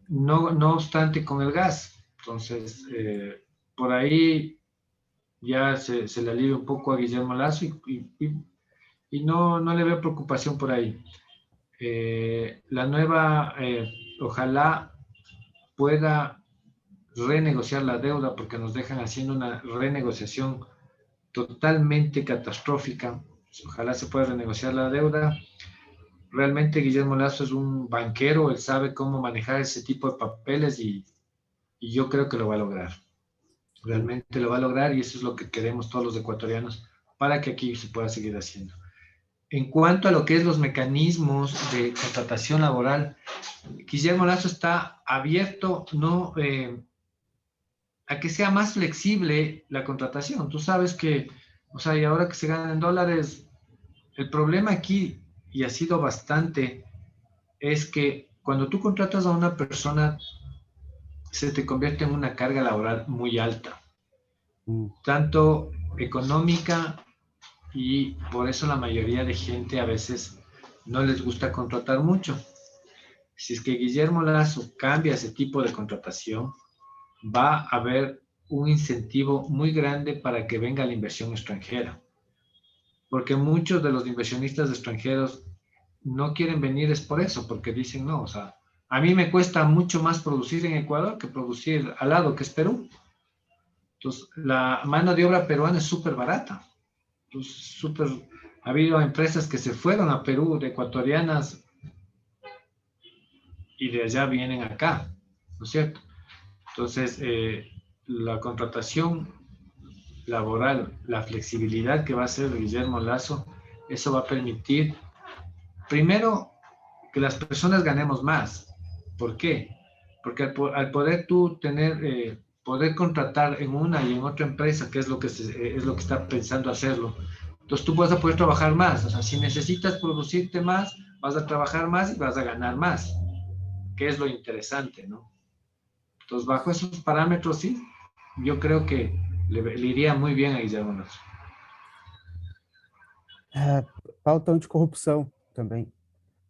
No obstante con el gas. Entonces, por ahí ya se le alivia un poco a Guillermo Lasso, y no le veo preocupación por ahí. La nueva, ojalá pueda renegociar la deuda, porque nos dejan haciendo una renegociación totalmente catastrófica. Ojalá se pueda renegociar la deuda. Realmente Guillermo Lasso es un banquero, él sabe cómo manejar ese tipo de papeles, y yo creo que lo va a lograr. Sí. Realmente lo va a lograr, y eso es lo que queremos todos los ecuatorianos para que aquí se pueda seguir haciendo. En cuanto a lo que es los mecanismos de contratación laboral, Guillermo Lasso está abierto, no, a que sea más flexible la contratación. Tú sabes que, o sea, y ahora que se ganan en dólares, el problema aquí, y ha sido bastante, es que cuando tú contratas a una persona, se te convierte en una carga laboral muy alta, Mm, tanto económica, y por eso la mayoría de gente a veces no les gusta contratar mucho. Si es que Guillermo Lasso cambia ese tipo de contratación, va a haber un incentivo muy grande para que venga la inversión extranjera, porque muchos de los inversionistas extranjeros no quieren venir, es por eso, porque dicen, no, o sea, a mí me cuesta mucho más producir en Ecuador que producir al lado, que es Perú. Entonces, la mano de obra peruana es súper barata. Entonces, súper, ha habido empresas que se fueron a Perú, de ecuatorianas, y de allá vienen acá, ¿no es cierto? Entonces, la contratación laboral, la flexibilidad que va a hacer Guillermo Lasso, eso va a permitir, primero, que las personas ganemos más. ¿Por qué? Porque al poder tú tener, poder contratar en una y en otra empresa, que es lo que, es lo que está pensando hacerlo, entonces tú vas a poder trabajar más. O sea, si necesitas producirte más, vas a trabajar más y vas a ganar más, que es lo interesante, ¿no? Entonces, bajo esos parámetros, sí, yo creo que le iría muy bien a Guillermo Lasso. é, pauta anticorrupção também.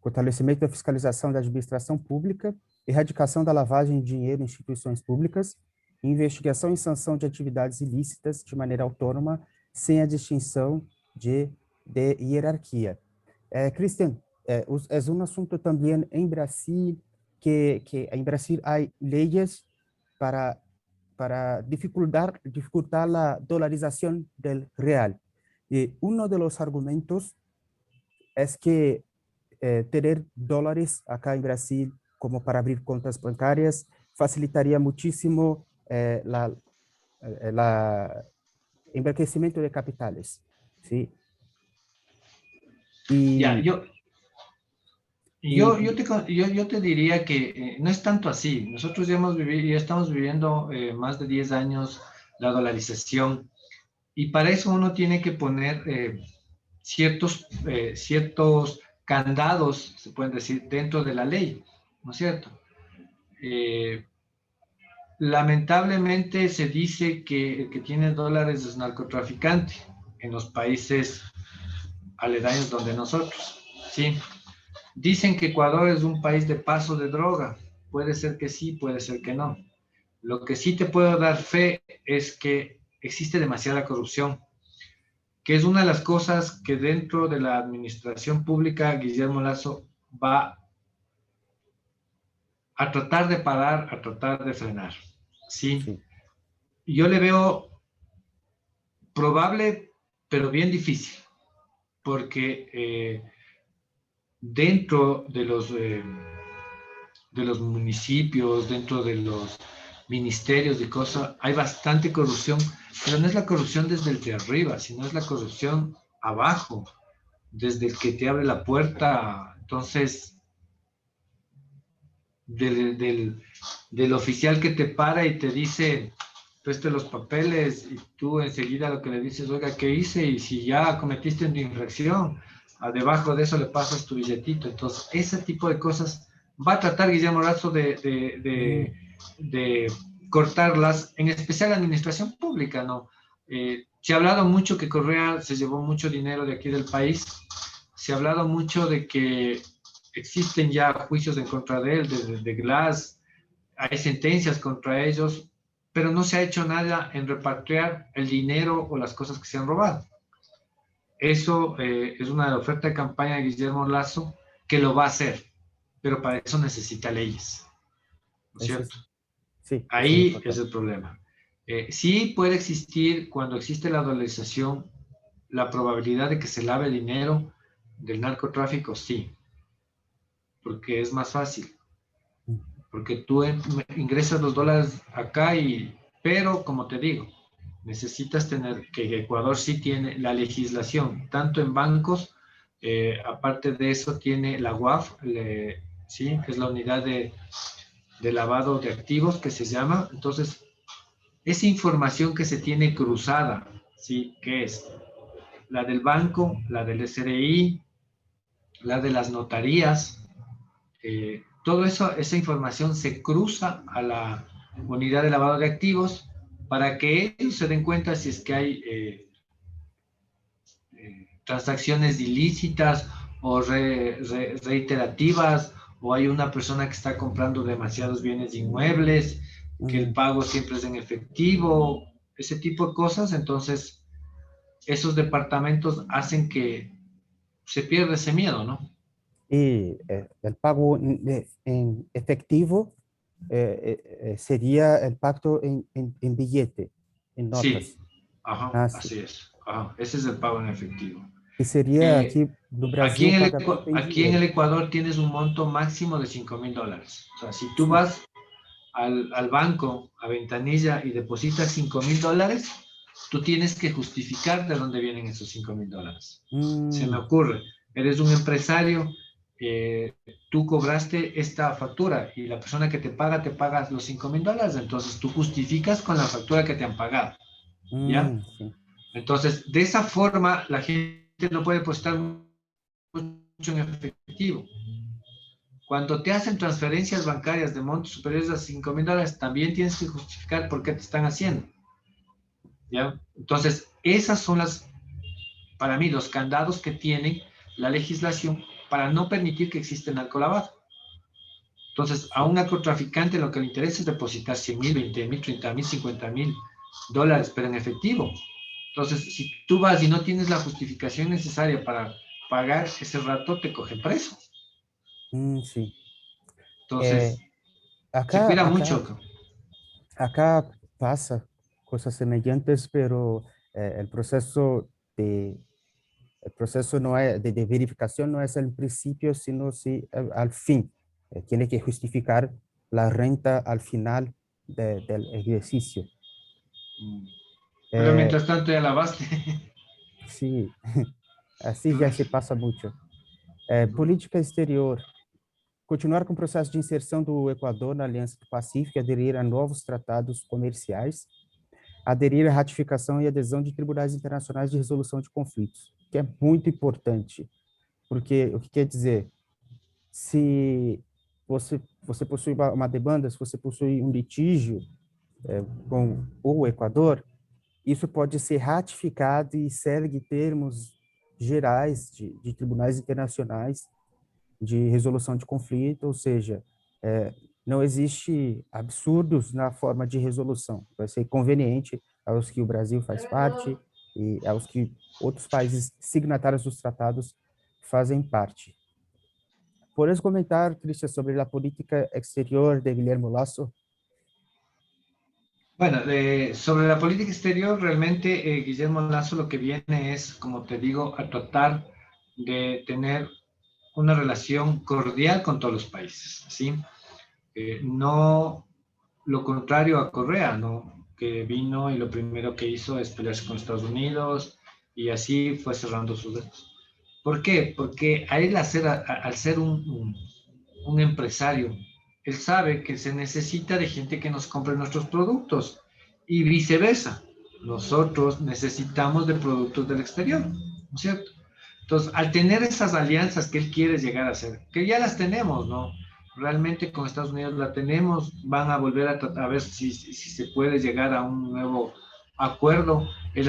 Fortalecimento da fiscalização da administração pública, erradicação da lavagem de dinheiro em instituições públicas, investigação e sanção de atividades ilícitas de maneira autônoma, sem a distinção de hierarquia. Cristian, es un asunto también en Brasil, que en Brasil hay leyes para dificultar la dolarización del real. Y uno de los argumentos es que tener dólares acá en Brasil como para abrir cuentas bancarias facilitaría muchísimo la embranquecimiento de capitales, ¿sí? Ya, Y, y yo te diría que no es tanto así. Nosotros ya estamos viviendo más de 10 años la dolarización, y para eso uno tiene que poner ciertos candados, se pueden decir, dentro de la ley, ¿no es cierto? Eh, Lamentablemente se dice que el que tiene dólares es narcotraficante. en los países aledaños donde nosotros, ¿sí? Dicen que Ecuador es un país de paso de droga. Puede ser que sí, puede ser que no. Lo que sí te puedo dar fe es que existe demasiada corrupción, que es una de las cosas que dentro de la administración pública Guillermo Lasso va a tratar de parar, a tratar de frenar. ¿Sí? Sí, Yo le veo probable, pero bien difícil, porque dentro de los municipios, dentro de los ministerios y cosas, hay bastante corrupción, pero no es la corrupción desde el de arriba, sino es la corrupción abajo, desde el que te abre la puerta. Entonces, del oficial que te para y te dice, preste los papeles, y tú enseguida lo que le dices, oiga, ¿qué hice? Y si ya cometiste una infracción, debajo de eso le pasas tu billetito. Entonces, ese tipo de cosas va a tratar Guillermo Lasso de cortarlas, en especial la administración pública, ¿no? Se ha hablado mucho que Correa se llevó mucho dinero de aquí del país, se ha hablado mucho de que existen ya juicios en contra de él, de Glass, hay sentencias contra ellos, pero no se ha hecho nada en repatriar el dinero o las cosas que se han robado. Eso es una oferta de campaña de Guillermo Lasso que lo va a hacer, pero para eso necesita leyes, ¿no es eso es, cierto? sí, eso es Ahí es importante. el problema. Sí puede existir, cuando existe la dolarización, la probabilidad de que se lave el dinero del narcotráfico, sí, porque es más fácil. Porque tú ingresas los dólares acá pero como te digo, necesitas tener, que Ecuador sí tiene la legislación, tanto en bancos, aparte de eso tiene la UAF, sí, que es la unidad de lavado de activos que se llama. Entonces, esa información que se tiene cruzada, sí, que es la del banco, la del SRI, la de las notarías, todo eso, esa información se cruza a la unidad de lavado de activos para que ellos se den cuenta si es que hay transacciones ilícitas o reiterativas, o hay una persona que está comprando demasiados bienes inmuebles, que el Mm, pago siempre es en efectivo, ese tipo de cosas. Entonces, esos departamentos hacen que se pierda ese miedo, ¿no? y el pago en efectivo sería el pacto en billete, en Sí, notas. ajá, Ah, sí. así es. Ajá, ese es el pago en efectivo. Y sería Eh, aquí no Brasil pagamento en aquí en el dinero. Ecuador tienes un monto máximo de $5,000. O sea, si tú Sí. vas al banco, a ventanilla, y depositas $5,000, tú tienes que justificar de dónde vienen esos $5,000. Se me Mm, ocurre, eres un empresario, eh, tú cobraste esta factura y la persona que te paga los $5,000, entonces tú justificas con la factura que te han pagado, ¿ya? sí. Entonces, de esa forma, la gente no puede depositar mucho en efectivo. Cuando te hacen transferencias bancarias de montos superiores a $5,000, también tienes que justificar por qué te están haciendo, ¿ya? Entonces, esas son para mí, los candados que tiene la legislación para no permitir que exista el narcolavado. Entonces, a Sí. un narcotraficante lo que le interesa es depositar 100,000, 20,000, 30,000, $50,000, pero en efectivo. Entonces, si tú vas y no tienes la justificación necesaria para pagar ese rato, te cogen preso. Sí. Entonces, Eh, se acá, cuida acá, mucho. acá pasa cosas semejantes, pero el proceso no es, de verificación no es al principio, sino sí al fin. Tiene que justificar la renta al final del ejercicio. Pero Eh, mientras tanto ya lavaste. sí, así ya se pasa mucho. Política exterior. Continuar com o processo de inserção do Equador na Aliança do Pacífico e aderir a novos tratados comerciais, aderir à ratificação e adesão de tribunais internacionais de resolução de conflitos, que é muito importante, porque o que quer dizer, se você possui uma demanda, se você possui um litígio com o Equador, isso pode ser ratificado e segue termos gerais de tribunais internacionais de resolução de conflito, ou seja, não existe absurdos na forma de resolução. Vai ser conveniente aos que o Brasil faz parte e aos que outros países signatários dos tratados fazem parte. ¿Puedes comentar, Cristian, sobre la política exterior de Guillermo Lasso? Bueno, sobre la política exterior, realmente Guillermo Lasso lo que viene es, como te digo, a tratar de tener una relación cordial con todos los países, ¿sí? No lo contrario a Correa, ¿no? Que vino y lo primero que hizo es pelearse con Estados Unidos y así fue cerrando sus dedos. ¿Por qué? Porque a él, al ser un empresario, él sabe que se necesita de gente que nos compre nuestros productos y viceversa. Nosotros necesitamos de productos del exterior, ¿no es cierto? Entonces, al tener esas alianzas que él quiere llegar a hacer, que ya las tenemos, ¿no? Realmente con Estados Unidos la tenemos, van a volver a ver si se puede llegar a un nuevo acuerdo. El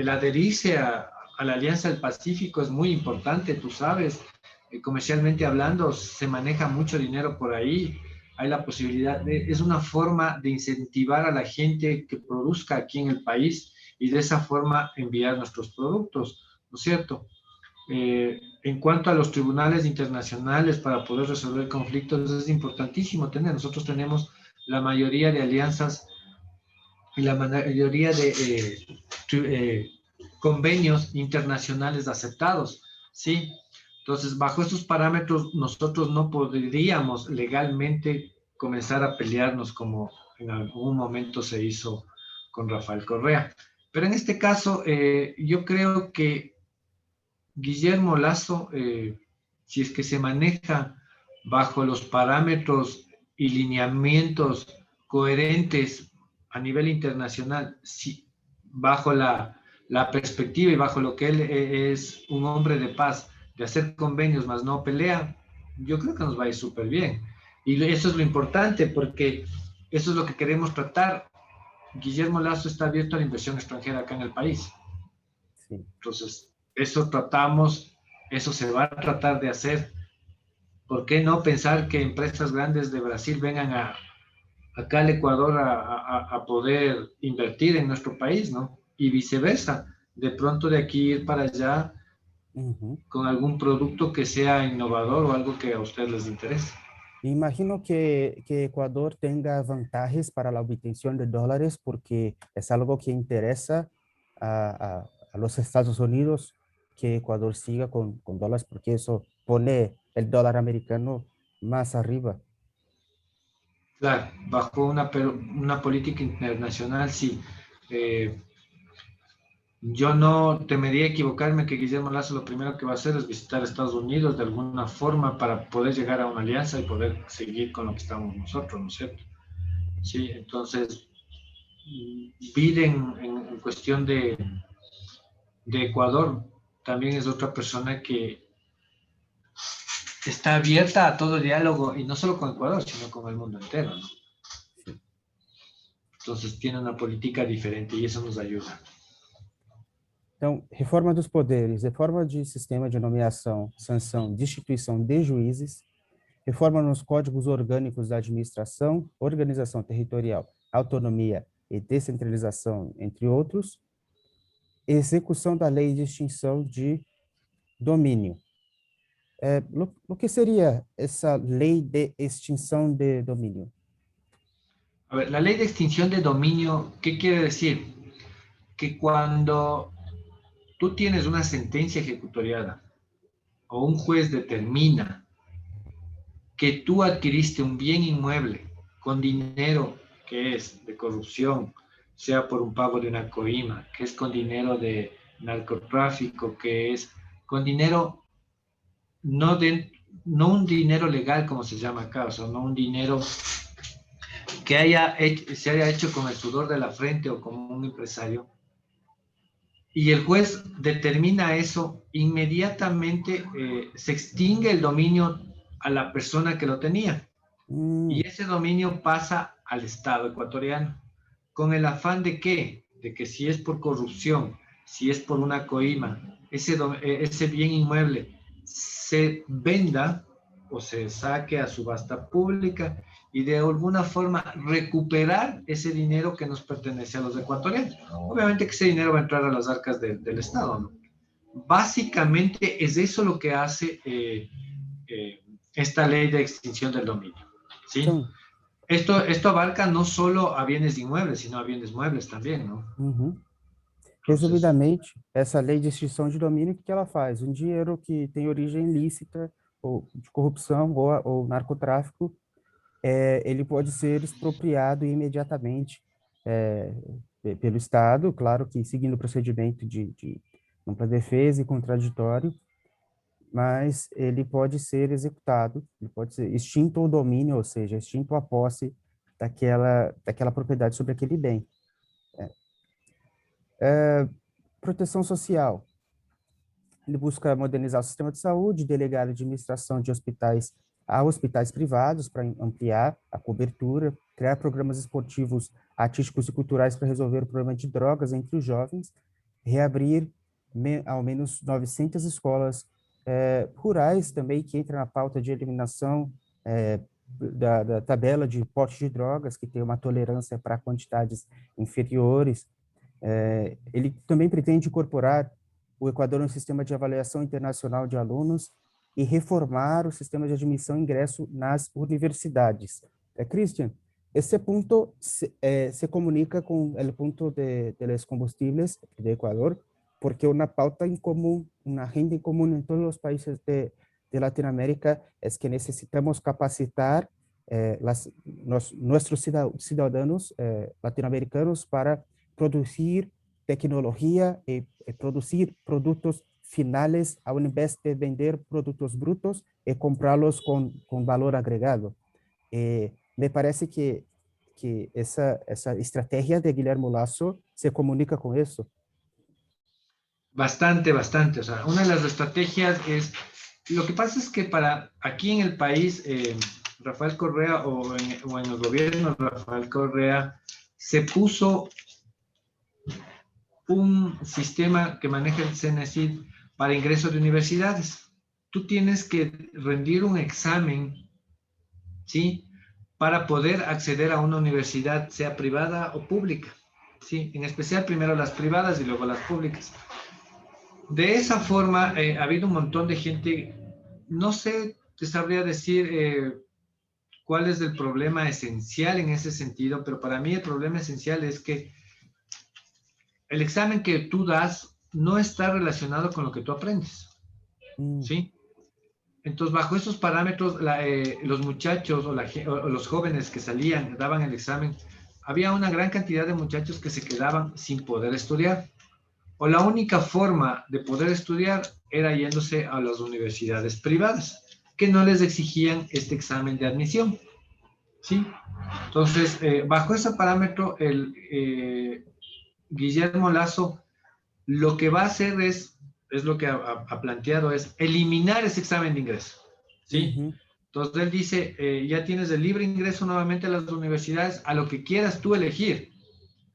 adherirse a la Alianza del Pacífico es muy importante, tú sabes, comercialmente hablando, se maneja mucho dinero por ahí, hay la posibilidad, es una forma de incentivar a la gente que produzca aquí en el país y de esa forma enviar nuestros productos, ¿no es cierto? En cuanto a los tribunales internacionales para poder resolver conflictos, es importantísimo tener. Nosotros tenemos la mayoría de alianzas y la mayoría de convenios internacionales aceptados, ¿sí? Entonces, bajo estos parámetros, nosotros no podríamos legalmente comenzar a pelearnos como en algún momento se hizo con Rafael Correa. Pero en este caso, yo creo que Guillermo Lasso, si es que se maneja bajo los parámetros y lineamientos coherentes a nivel internacional, si, bajo la perspectiva y bajo lo que él es un hombre de paz, de hacer convenios más no pelea, yo creo que nos va a ir súper bien. Y eso es lo importante, porque eso es lo que queremos tratar. Guillermo Lasso está abierto a la inversión extranjera acá en el país. Sí. Entonces, eso tratamos, eso se va a tratar de hacer. ¿Por qué no pensar que empresas grandes de Brasil vengan acá al Ecuador a poder invertir en nuestro país, ¿no? Y viceversa, de pronto de aquí ir para allá con algún producto que sea innovador o algo que a ustedes les interese. Imagino que Ecuador tenga vantajes para la obtención de dólares porque es algo que interesa a los Estados Unidos que Ecuador siga con dólares porque eso pone el dólar americano más arriba. Claro, bajo una política internacional, sí. Yo no temería equivocarme que Guillermo Lasso lo primero que va a hacer es visitar Estados Unidos de alguna forma para poder llegar a una alianza y poder seguir con lo que estamos nosotros, ¿no es cierto? Sí, entonces, Biden en cuestión de Ecuador también es otra persona que está abierta a todo diálogo y no solo con Ecuador, sino con el mundo entero, ¿no? Sí. Entonces tiene una política diferente y eso nos ayuda. Então, reforma dos poderes, reforma de sistema de nomeação, sanção, destituição de juízes, reforma nos códigos orgânicos da administração, organização territorial, autonomia e descentralização, entre outros, execução da lei de extinção de domínio. O que seria essa lei de extinção de domínio? A ver, la ley de extinción de dominio, ¿qué quiere decir? Que cuando tú tienes una sentencia ejecutoriada o un juez determina que tú adquiriste un bien inmueble con dinero que es de corrupción, sea por un pago de una coima, que es con dinero de narcotráfico, que es con dinero no un dinero legal como se llama acá, o sea, no un dinero que se haya hecho con el sudor de la frente o como un empresario, y el juez determina eso, inmediatamente se extingue el dominio a la persona que lo tenía. Y ese dominio pasa al Estado ecuatoriano, con el afán de ¿qué? de que si es por corrupción, si es por una coima, ese bien inmueble se venda o se saque a subasta pública y de alguna forma recuperar ese dinero que nos pertenece a los ecuatorianos. Obviamente que ese dinero va a entrar a las arcas del Estado, ¿no? Básicamente es eso lo que hace esta ley de extinción del dominio, ¿sí? Então, Esto abarca no solo a bienes inmuebles, sino a bienes muebles también, ¿no? Entonces, resumidamente, essa lei de extinção de domínio, o que ela faz? Um dinheiro que tem origem ilícita, ou de corrupção, ou narcotráfico, ele pode ser expropriado imediatamente pelo Estado, claro que seguindo o procedimento de ampla defesa e contraditório, mas ele pode ser executado, ele pode ser extinto o domínio, ou seja, extinto a posse daquela propriedade sobre aquele bem. Proteção social. Ele busca modernizar o sistema de saúde, delegar a administração de hospitais a hospitais privados para ampliar a cobertura, criar programas esportivos, artísticos e culturais para resolver o problema de drogas entre os jovens, reabrir ao menos 900 escolas rurais também, que entra na pauta de eliminação da tabela de porte de drogas, que tem uma tolerância para quantidades inferiores. Ele também pretende incorporar o Equador no sistema de avaliação internacional de alunos e reformar o sistema de admissão e ingresso nas universidades. Christian, esse ponto se comunica com o ponto de los combustibles de Ecuador, porque una pauta en común, una agenda en común en todos los países de Latinoamérica es que necesitamos capacitar nuestros ciudadanos latinoamericanos para producir tecnología y producir productos finales, a un vez de vender productos brutos y comprarlos con valor agregado. Me parece que esa estrategia de Guillermo Lasso se comunica con eso. Bastante. O sea, una de las estrategias es, lo que pasa es que para aquí en el país, Rafael Correa o en el gobierno de Rafael Correa, se puso un sistema que maneja el CNCID para ingreso de universidades. Tú tienes que rendir un examen, ¿sí? Para poder acceder a una universidad, sea privada o pública, ¿sí? En especial primero las privadas y luego las públicas. De esa forma, ha habido un montón de gente, no sé, te sabría decir cuál es el problema esencial en ese sentido, pero para mí el problema esencial es que el examen que tú das no está relacionado con lo que tú aprendes, ¿sí? Entonces, bajo esos parámetros, los muchachos o los jóvenes que salían, daban el examen, había una gran cantidad de muchachos que se quedaban sin poder estudiar. O la única forma de poder estudiar era yéndose a las universidades privadas, que no les exigían este examen de admisión, ¿sí? Entonces, bajo ese parámetro, Guillermo Lasso lo que va a hacer es lo que ha planteado, es eliminar ese examen de ingreso, ¿sí? Entonces él dice, ya tienes el libre ingreso nuevamente a las universidades, a lo que quieras tú elegir,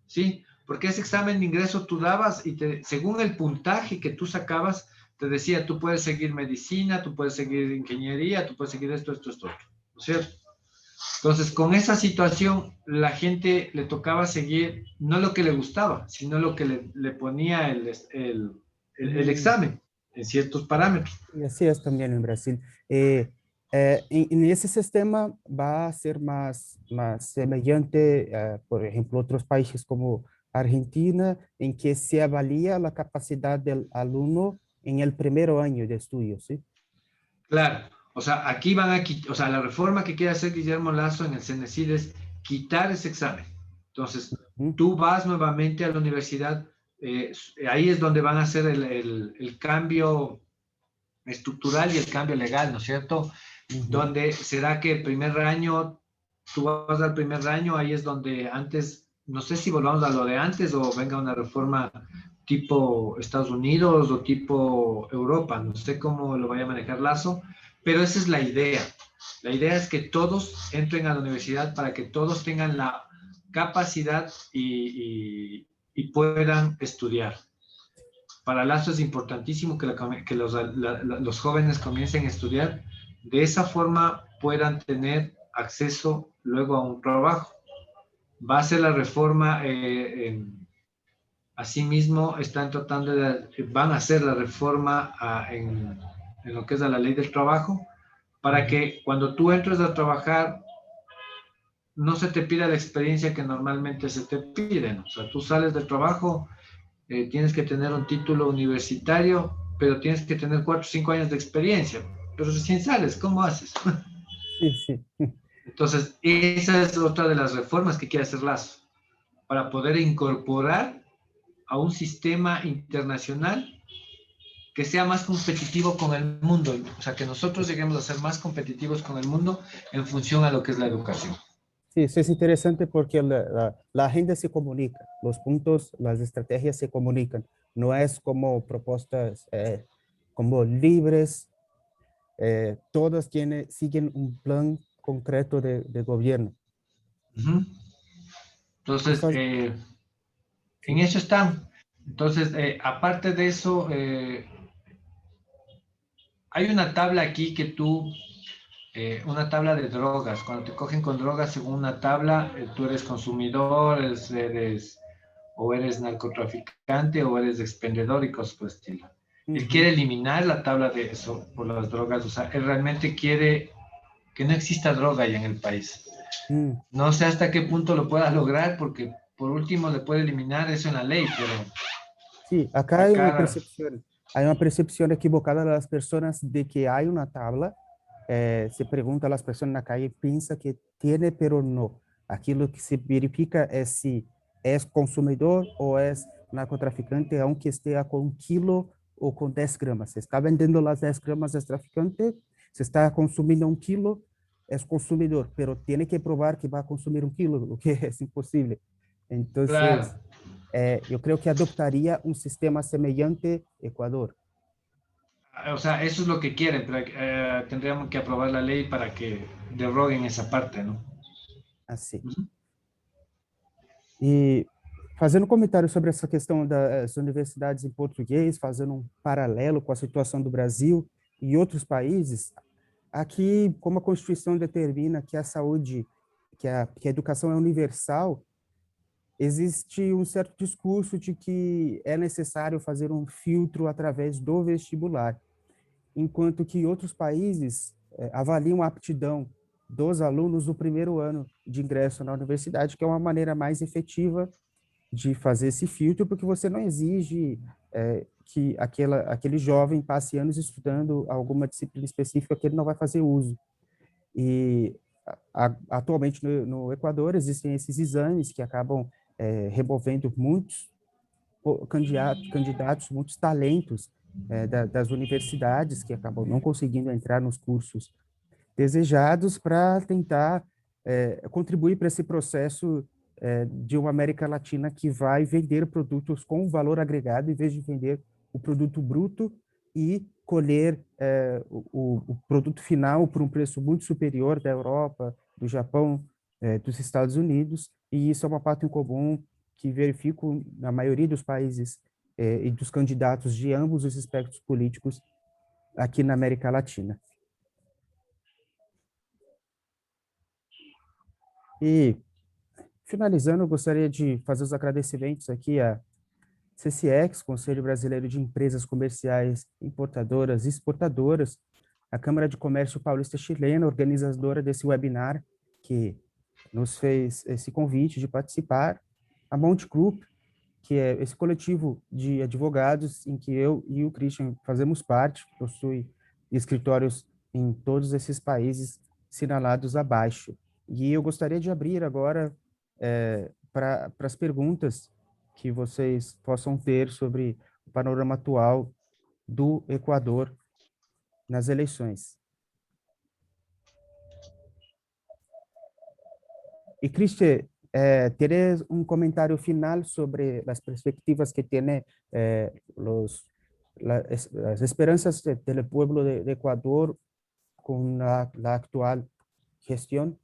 ¿sí? Porque ese examen de ingreso tú dabas y según el puntaje que tú sacabas, te decía, tú puedes seguir medicina, tú puedes seguir ingeniería, tú puedes seguir esto, ¿no es cierto? Entonces, con esa situación, la gente le tocaba seguir no lo que le gustaba, sino lo que le ponía el examen en ciertos parámetros. Y así es también en Brasil. En ese sistema va a ser más semejante, por ejemplo, otros países como Argentina, en que se avalía la capacidad del alumno en el primer año de estudio, ¿sí? Claro. O sea, aquí van a quitar, o sea, la reforma que quiere hacer Guillermo Lasso en el CNCID es quitar ese examen. Entonces, tú vas nuevamente a la universidad, ahí es donde van a hacer el cambio estructural y el cambio legal, ¿no es cierto? Donde será que el primer año, tú vas al primer año, ahí es donde antes, no sé si volvamos a lo de antes o venga una reforma tipo Estados Unidos o tipo Europa, no sé cómo lo vaya a manejar Lasso, pero esa es la idea. La idea es que todos entren a la universidad para que todos tengan la capacidad y y puedan estudiar. Para Lazo es importantísimo que los jóvenes comiencen a estudiar. De esa forma puedan tener acceso luego a un trabajo. Va a ser la reforma, asimismo están tratando van a hacer la reforma en lo que es la ley del trabajo, para que cuando tú entres a trabajar no se te pida la experiencia que normalmente se te pide, ¿no? O sea, tú sales del trabajo, tienes que tener un título universitario, pero tienes que tener 4 o 5 años de experiencia. Pero recién sales, ¿cómo haces? Sí, sí. Entonces, esa es otra de las reformas que quiere hacer Lazo, para poder incorporar a un sistema internacional que sea más competitivo con el mundo. O sea, que nosotros lleguemos a ser más competitivos con el mundo en función a lo que es la educación. Sí, eso es interesante porque la agenda se comunica, los puntos, las estrategias se comunican. No es como propuestas como libres, todas siguen un plan concreto de gobierno. Uh-huh. Y Entonces, en sí. eso están. Entonces, aparte de eso, hay una tabla aquí que una tabla de drogas. Cuando te cogen con drogas, según una tabla, tú eres consumidor, o eres narcotraficante o eres expendedor y cosas por el estilo. Él quiere eliminar la tabla de eso por las drogas. O sea, él realmente quiere que no exista droga ya en el país. No sé hasta qué punto lo pueda lograr, porque por último le puede eliminar eso en la ley, pero Sí, acá acá, hay una percepción equivocada de las personas de que hay una tabla. Se pregunta a las personas en la calle, piensa que tiene, pero no. Aquí lo que se verifica es si es consumidor o es narcotraficante, aunque esté con 1 kilo o con 10 gramas. Se está vendiendo las 10 gramas, es traficante. Se está consumiendo 1 kilo, es consumidor, pero tiene que probar que va a consumir 1 kilo, lo que es imposible. claro. Entonces, yo creo que adoptaría un sistema semejante Ecuador. O sea, eso es lo que quieren, pero tendríamos que aprobar la ley para que deroguen esa parte, ¿no? Assim. Uh-huh. E fazendo um comentário sobre essa questão das universidades em português, fazendo um paralelo com a situação do Brasil e outros países, aqui, como a Constituição determina que a saúde, que a educação é universal, existe um certo discurso de que é necessário fazer um filtro através do vestibular, enquanto que outros países avaliam a aptidão dos alunos no primeiro ano de ingresso na universidade, que é uma maneira mais efetiva de fazer esse filtro, porque você não exige que aquele jovem passe anos estudando alguma disciplina específica que ele não vai fazer uso. E atualmente no Equador existem esses exames que acabam removendo muitos candidatos, muitos talentos das universidades que acabam não conseguindo entrar nos cursos desejados para tentar contribuir para esse processo de uma América Latina que vai vender produtos com valor agregado em vez de vender o produto bruto e colher o produto final por um preço muito superior da Europa, do Japão, dos Estados Unidos, e isso é uma parte em comum que verifico na maioria dos países e dos candidatos de ambos os espectros políticos aqui na América Latina. E, finalizando, eu gostaria de fazer os agradecimentos aqui à CCX, Conselho Brasileiro de Empresas Comerciais Importadoras e Exportadoras, a Câmara de Comércio Paulista Chilena, organizadora desse webinar, que nos fez esse convite de participar, a Monte Group, que é esse coletivo de advogados em que eu e o Christian fazemos parte, possui escritórios em todos esses países sinalados abaixo. E eu gostaria de abrir agora para as perguntas que vocês possam ter sobre o panorama atual do Equador nas eleições. E, Cristian, ¿tienes un comentario final sobre las perspectivas que tiene las esperanzas del pueblo de Ecuador con la actual gestión?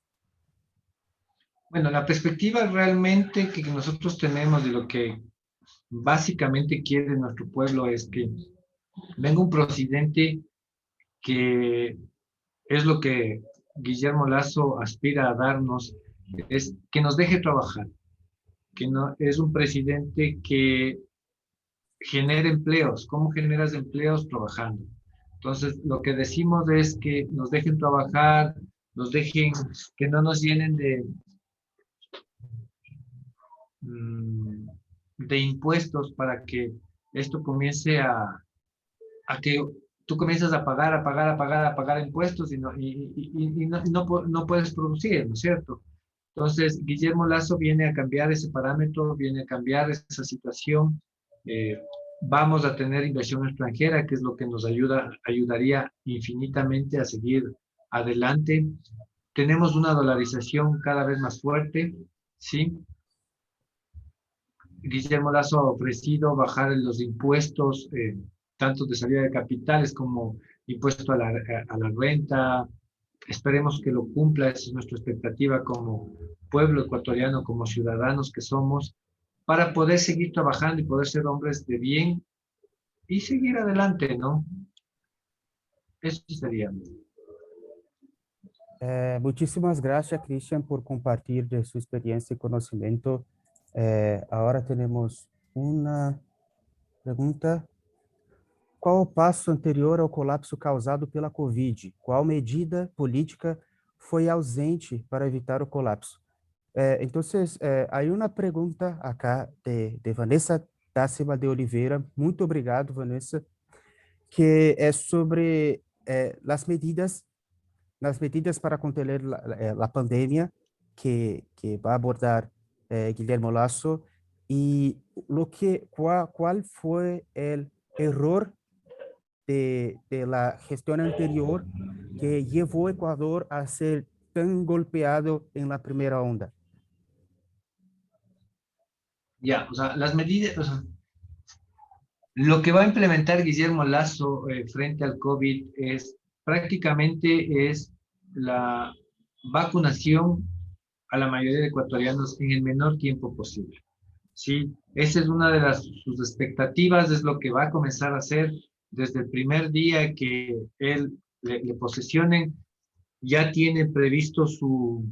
Bueno, la perspectiva realmente que nosotros tenemos de lo que básicamente quiere nuestro pueblo es que venga un presidente que es lo que Guillermo Lasso aspira a darnos, es que nos deje trabajar, que no es un presidente que genere empleos. ¿Cómo generas empleos? Trabajando. Entonces, lo que decimos es que nos dejen trabajar, nos dejen, que no nos llenen mm, de impuestos para que esto comience a que tú comienzas a pagar, a pagar, a pagar, a pagar impuestos y no puedes producir, ¿no es cierto? Entonces, Guillermo Lasso viene a cambiar ese parámetro, viene a cambiar esa situación. Eh, Vamos a tener inversión extranjera, que es lo que nos ayudaría infinitamente a seguir adelante. Tenemos una dolarización cada vez más fuerte, ¿sí? Guillermo Lasso ha ofrecido bajar los impuestos, tanto de salida de capitales como impuesto a la renta. Esperemos que lo cumpla, esa es nuestra expectativa como pueblo ecuatoriano, como ciudadanos que somos, para poder seguir trabajando y poder ser hombres de bien y seguir adelante, ¿no? Eso sería. Muchísimas gracias, Cristian, por compartir de su experiencia y conocimiento. Ahora tenemos una pergunta. Qual o passo anterior ao colapso causado pela Covid? Qual medida política foi ausente para evitar o colapso? Entonces, hay una pregunta acá de Vanessa Dácima de Oliveira. Muito obrigado, Vanessa, que é sobre las medidas para contener la pandemia que va a abordar Guillermo Lasso y cuál fue el error de la gestión anterior que llevó a Ecuador a ser tan golpeado en la primera onda. Ya, o sea, las medidas, o sea, lo que va a implementar Guillermo Lasso frente al COVID es prácticamente es la vacunación a la mayoría de ecuatorianos en el menor tiempo posible. Sí, esa es una de sus expectativas, es lo que va a comenzar a hacer desde el primer día que él le posesionen. Ya tiene previsto su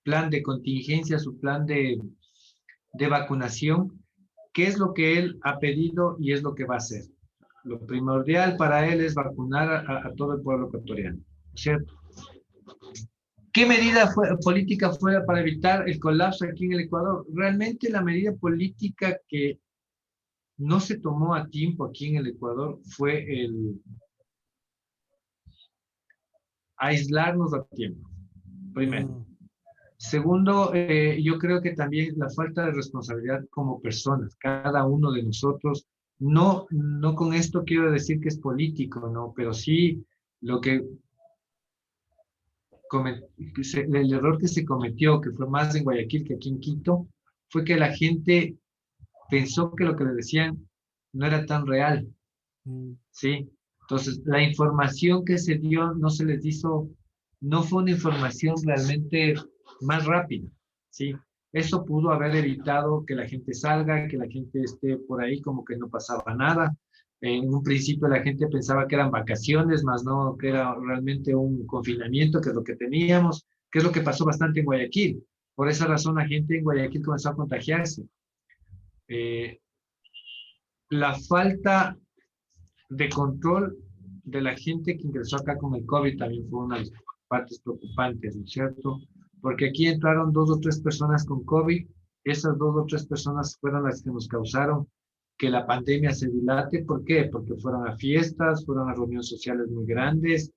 plan de contingencia, su plan de vacunación, qué es lo que él ha pedido y es lo que va a hacer. Lo primordial para él es vacunar a todo el pueblo ecuatoriano, ¿cierto? ¿Qué medida política fue para evitar el colapso aquí en el Ecuador? Realmente la medida política que no se tomó a tiempo aquí en el Ecuador fue el aislarnos a tiempo, primero. Segundo, yo creo que también la falta de responsabilidad como personas, cada uno de nosotros, no con esto quiero decir que es político, ¿no? Pero sí lo que el error que se cometió, que fue más en Guayaquil que aquí en Quito, fue que la gente pensó que lo que le decían no era tan real, ¿sí? Entonces, la información que se dio no se les hizo, no fue una información realmente más rápida, ¿sí? Eso pudo haber evitado que la gente salga, que la gente esté por ahí como que no pasaba nada. En un principio la gente pensaba que eran vacaciones, más no que era realmente un confinamiento, que es lo que teníamos, que es lo que pasó bastante en Guayaquil. Por esa razón la gente en Guayaquil comenzó a contagiarse. La falta de control de la gente que ingresó acá con el COVID también fue una de las partes preocupantes, ¿no es cierto? Porque aquí entraron 2 o 3 personas con COVID, esas 2 o 3 personas fueron las que nos causaron que la pandemia se dilate. ¿Por qué? Porque fueron a fiestas, fueron a reuniones sociales muy grandes,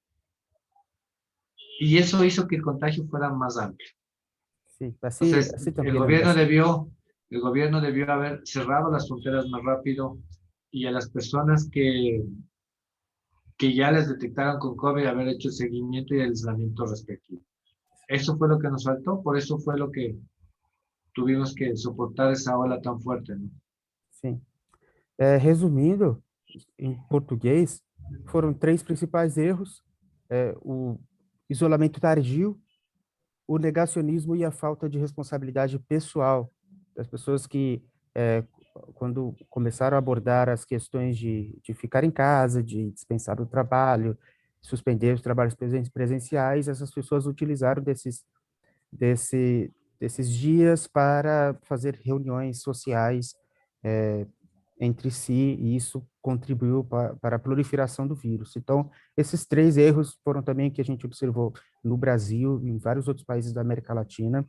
y eso hizo que el contagio fuera más amplio. Sí, Entonces, así también en Brasil. el gobierno debió haber cerrado las fronteras más rápido y a las personas que ya les detectaron con COVID haber hecho el seguimiento y el aislamiento respectivo. Eso fue lo que nos faltó, por eso fue lo que tuvimos que soportar esa ola tan fuerte, ¿no? Sim. Resumindo, em português, foram 3 principais erros: o isolamento tardio, o negacionismo e a falta de responsabilidade pessoal das pessoas que quando começaram a abordar as questões de ficar em casa, de dispensar o trabalho, suspender os trabalhos presenciais, essas pessoas utilizaram desses dias para fazer reuniões sociais entre si, e isso contribuiu para a proliferação do vírus. Então, esses 3 erros foram também que a gente observou no Brasil e em vários outros países da América Latina: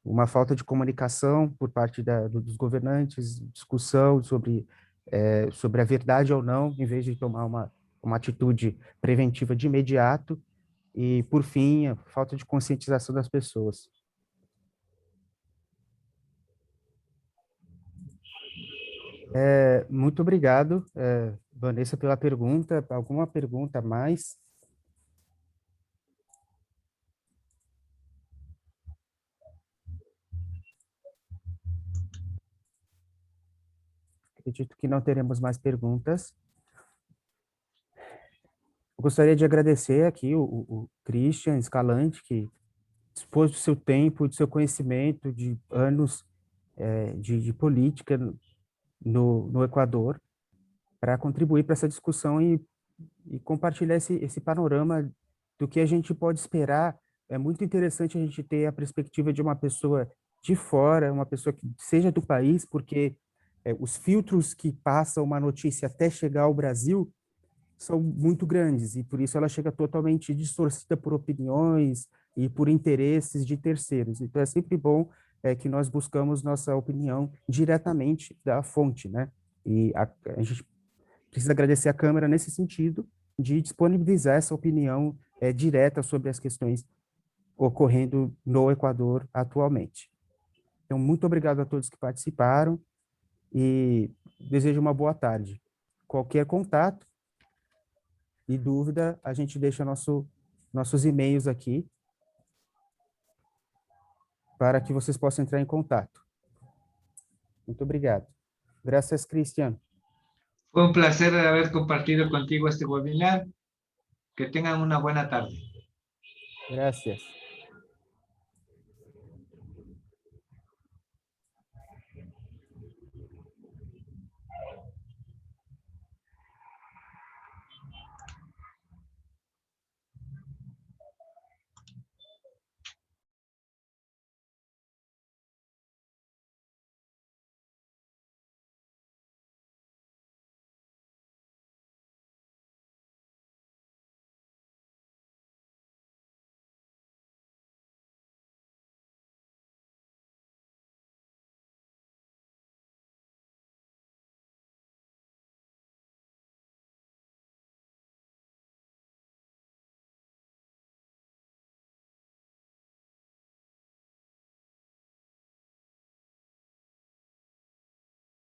uma falta de comunicação por parte dos governantes, discussão sobre a verdade ou não, em vez de tomar uma atitude preventiva de imediato, e, por fim, a falta de conscientização das pessoas. Muito obrigado, Vanessa, pela pergunta. Alguma pergunta a mais? Acredito que não teremos mais perguntas. Eu gostaria de agradecer aqui o Christian Escalante, que dispôs do seu tempo, do seu conhecimento, de anos de política no Equador, para contribuir para essa discussão e compartilhar esse panorama do que a gente pode esperar. É muito interessante a gente ter a perspectiva de uma pessoa de fora, uma pessoa que seja do país, porque os filtros que passam uma notícia até chegar ao Brasil são muito grandes, e por isso ela chega totalmente distorcida por opiniões e por interesses de terceiros. Então, é sempre bom que nós buscamos nossa opinião diretamente da fonte, né? E a gente precisa agradecer a Câmara nesse sentido, de disponibilizar essa opinião direta sobre as questões ocorrendo no Equador atualmente. Então, muito obrigado a todos que participaram e desejo uma boa tarde. Qualquer contato e dúvida, a gente deixa nossos e-mails aqui para que vocês possam entrar em contato. Muito obrigado. Gracias, Cristian. Fue un placer haber compartido contigo este webinar. Que tengan una buena tarde. Gracias.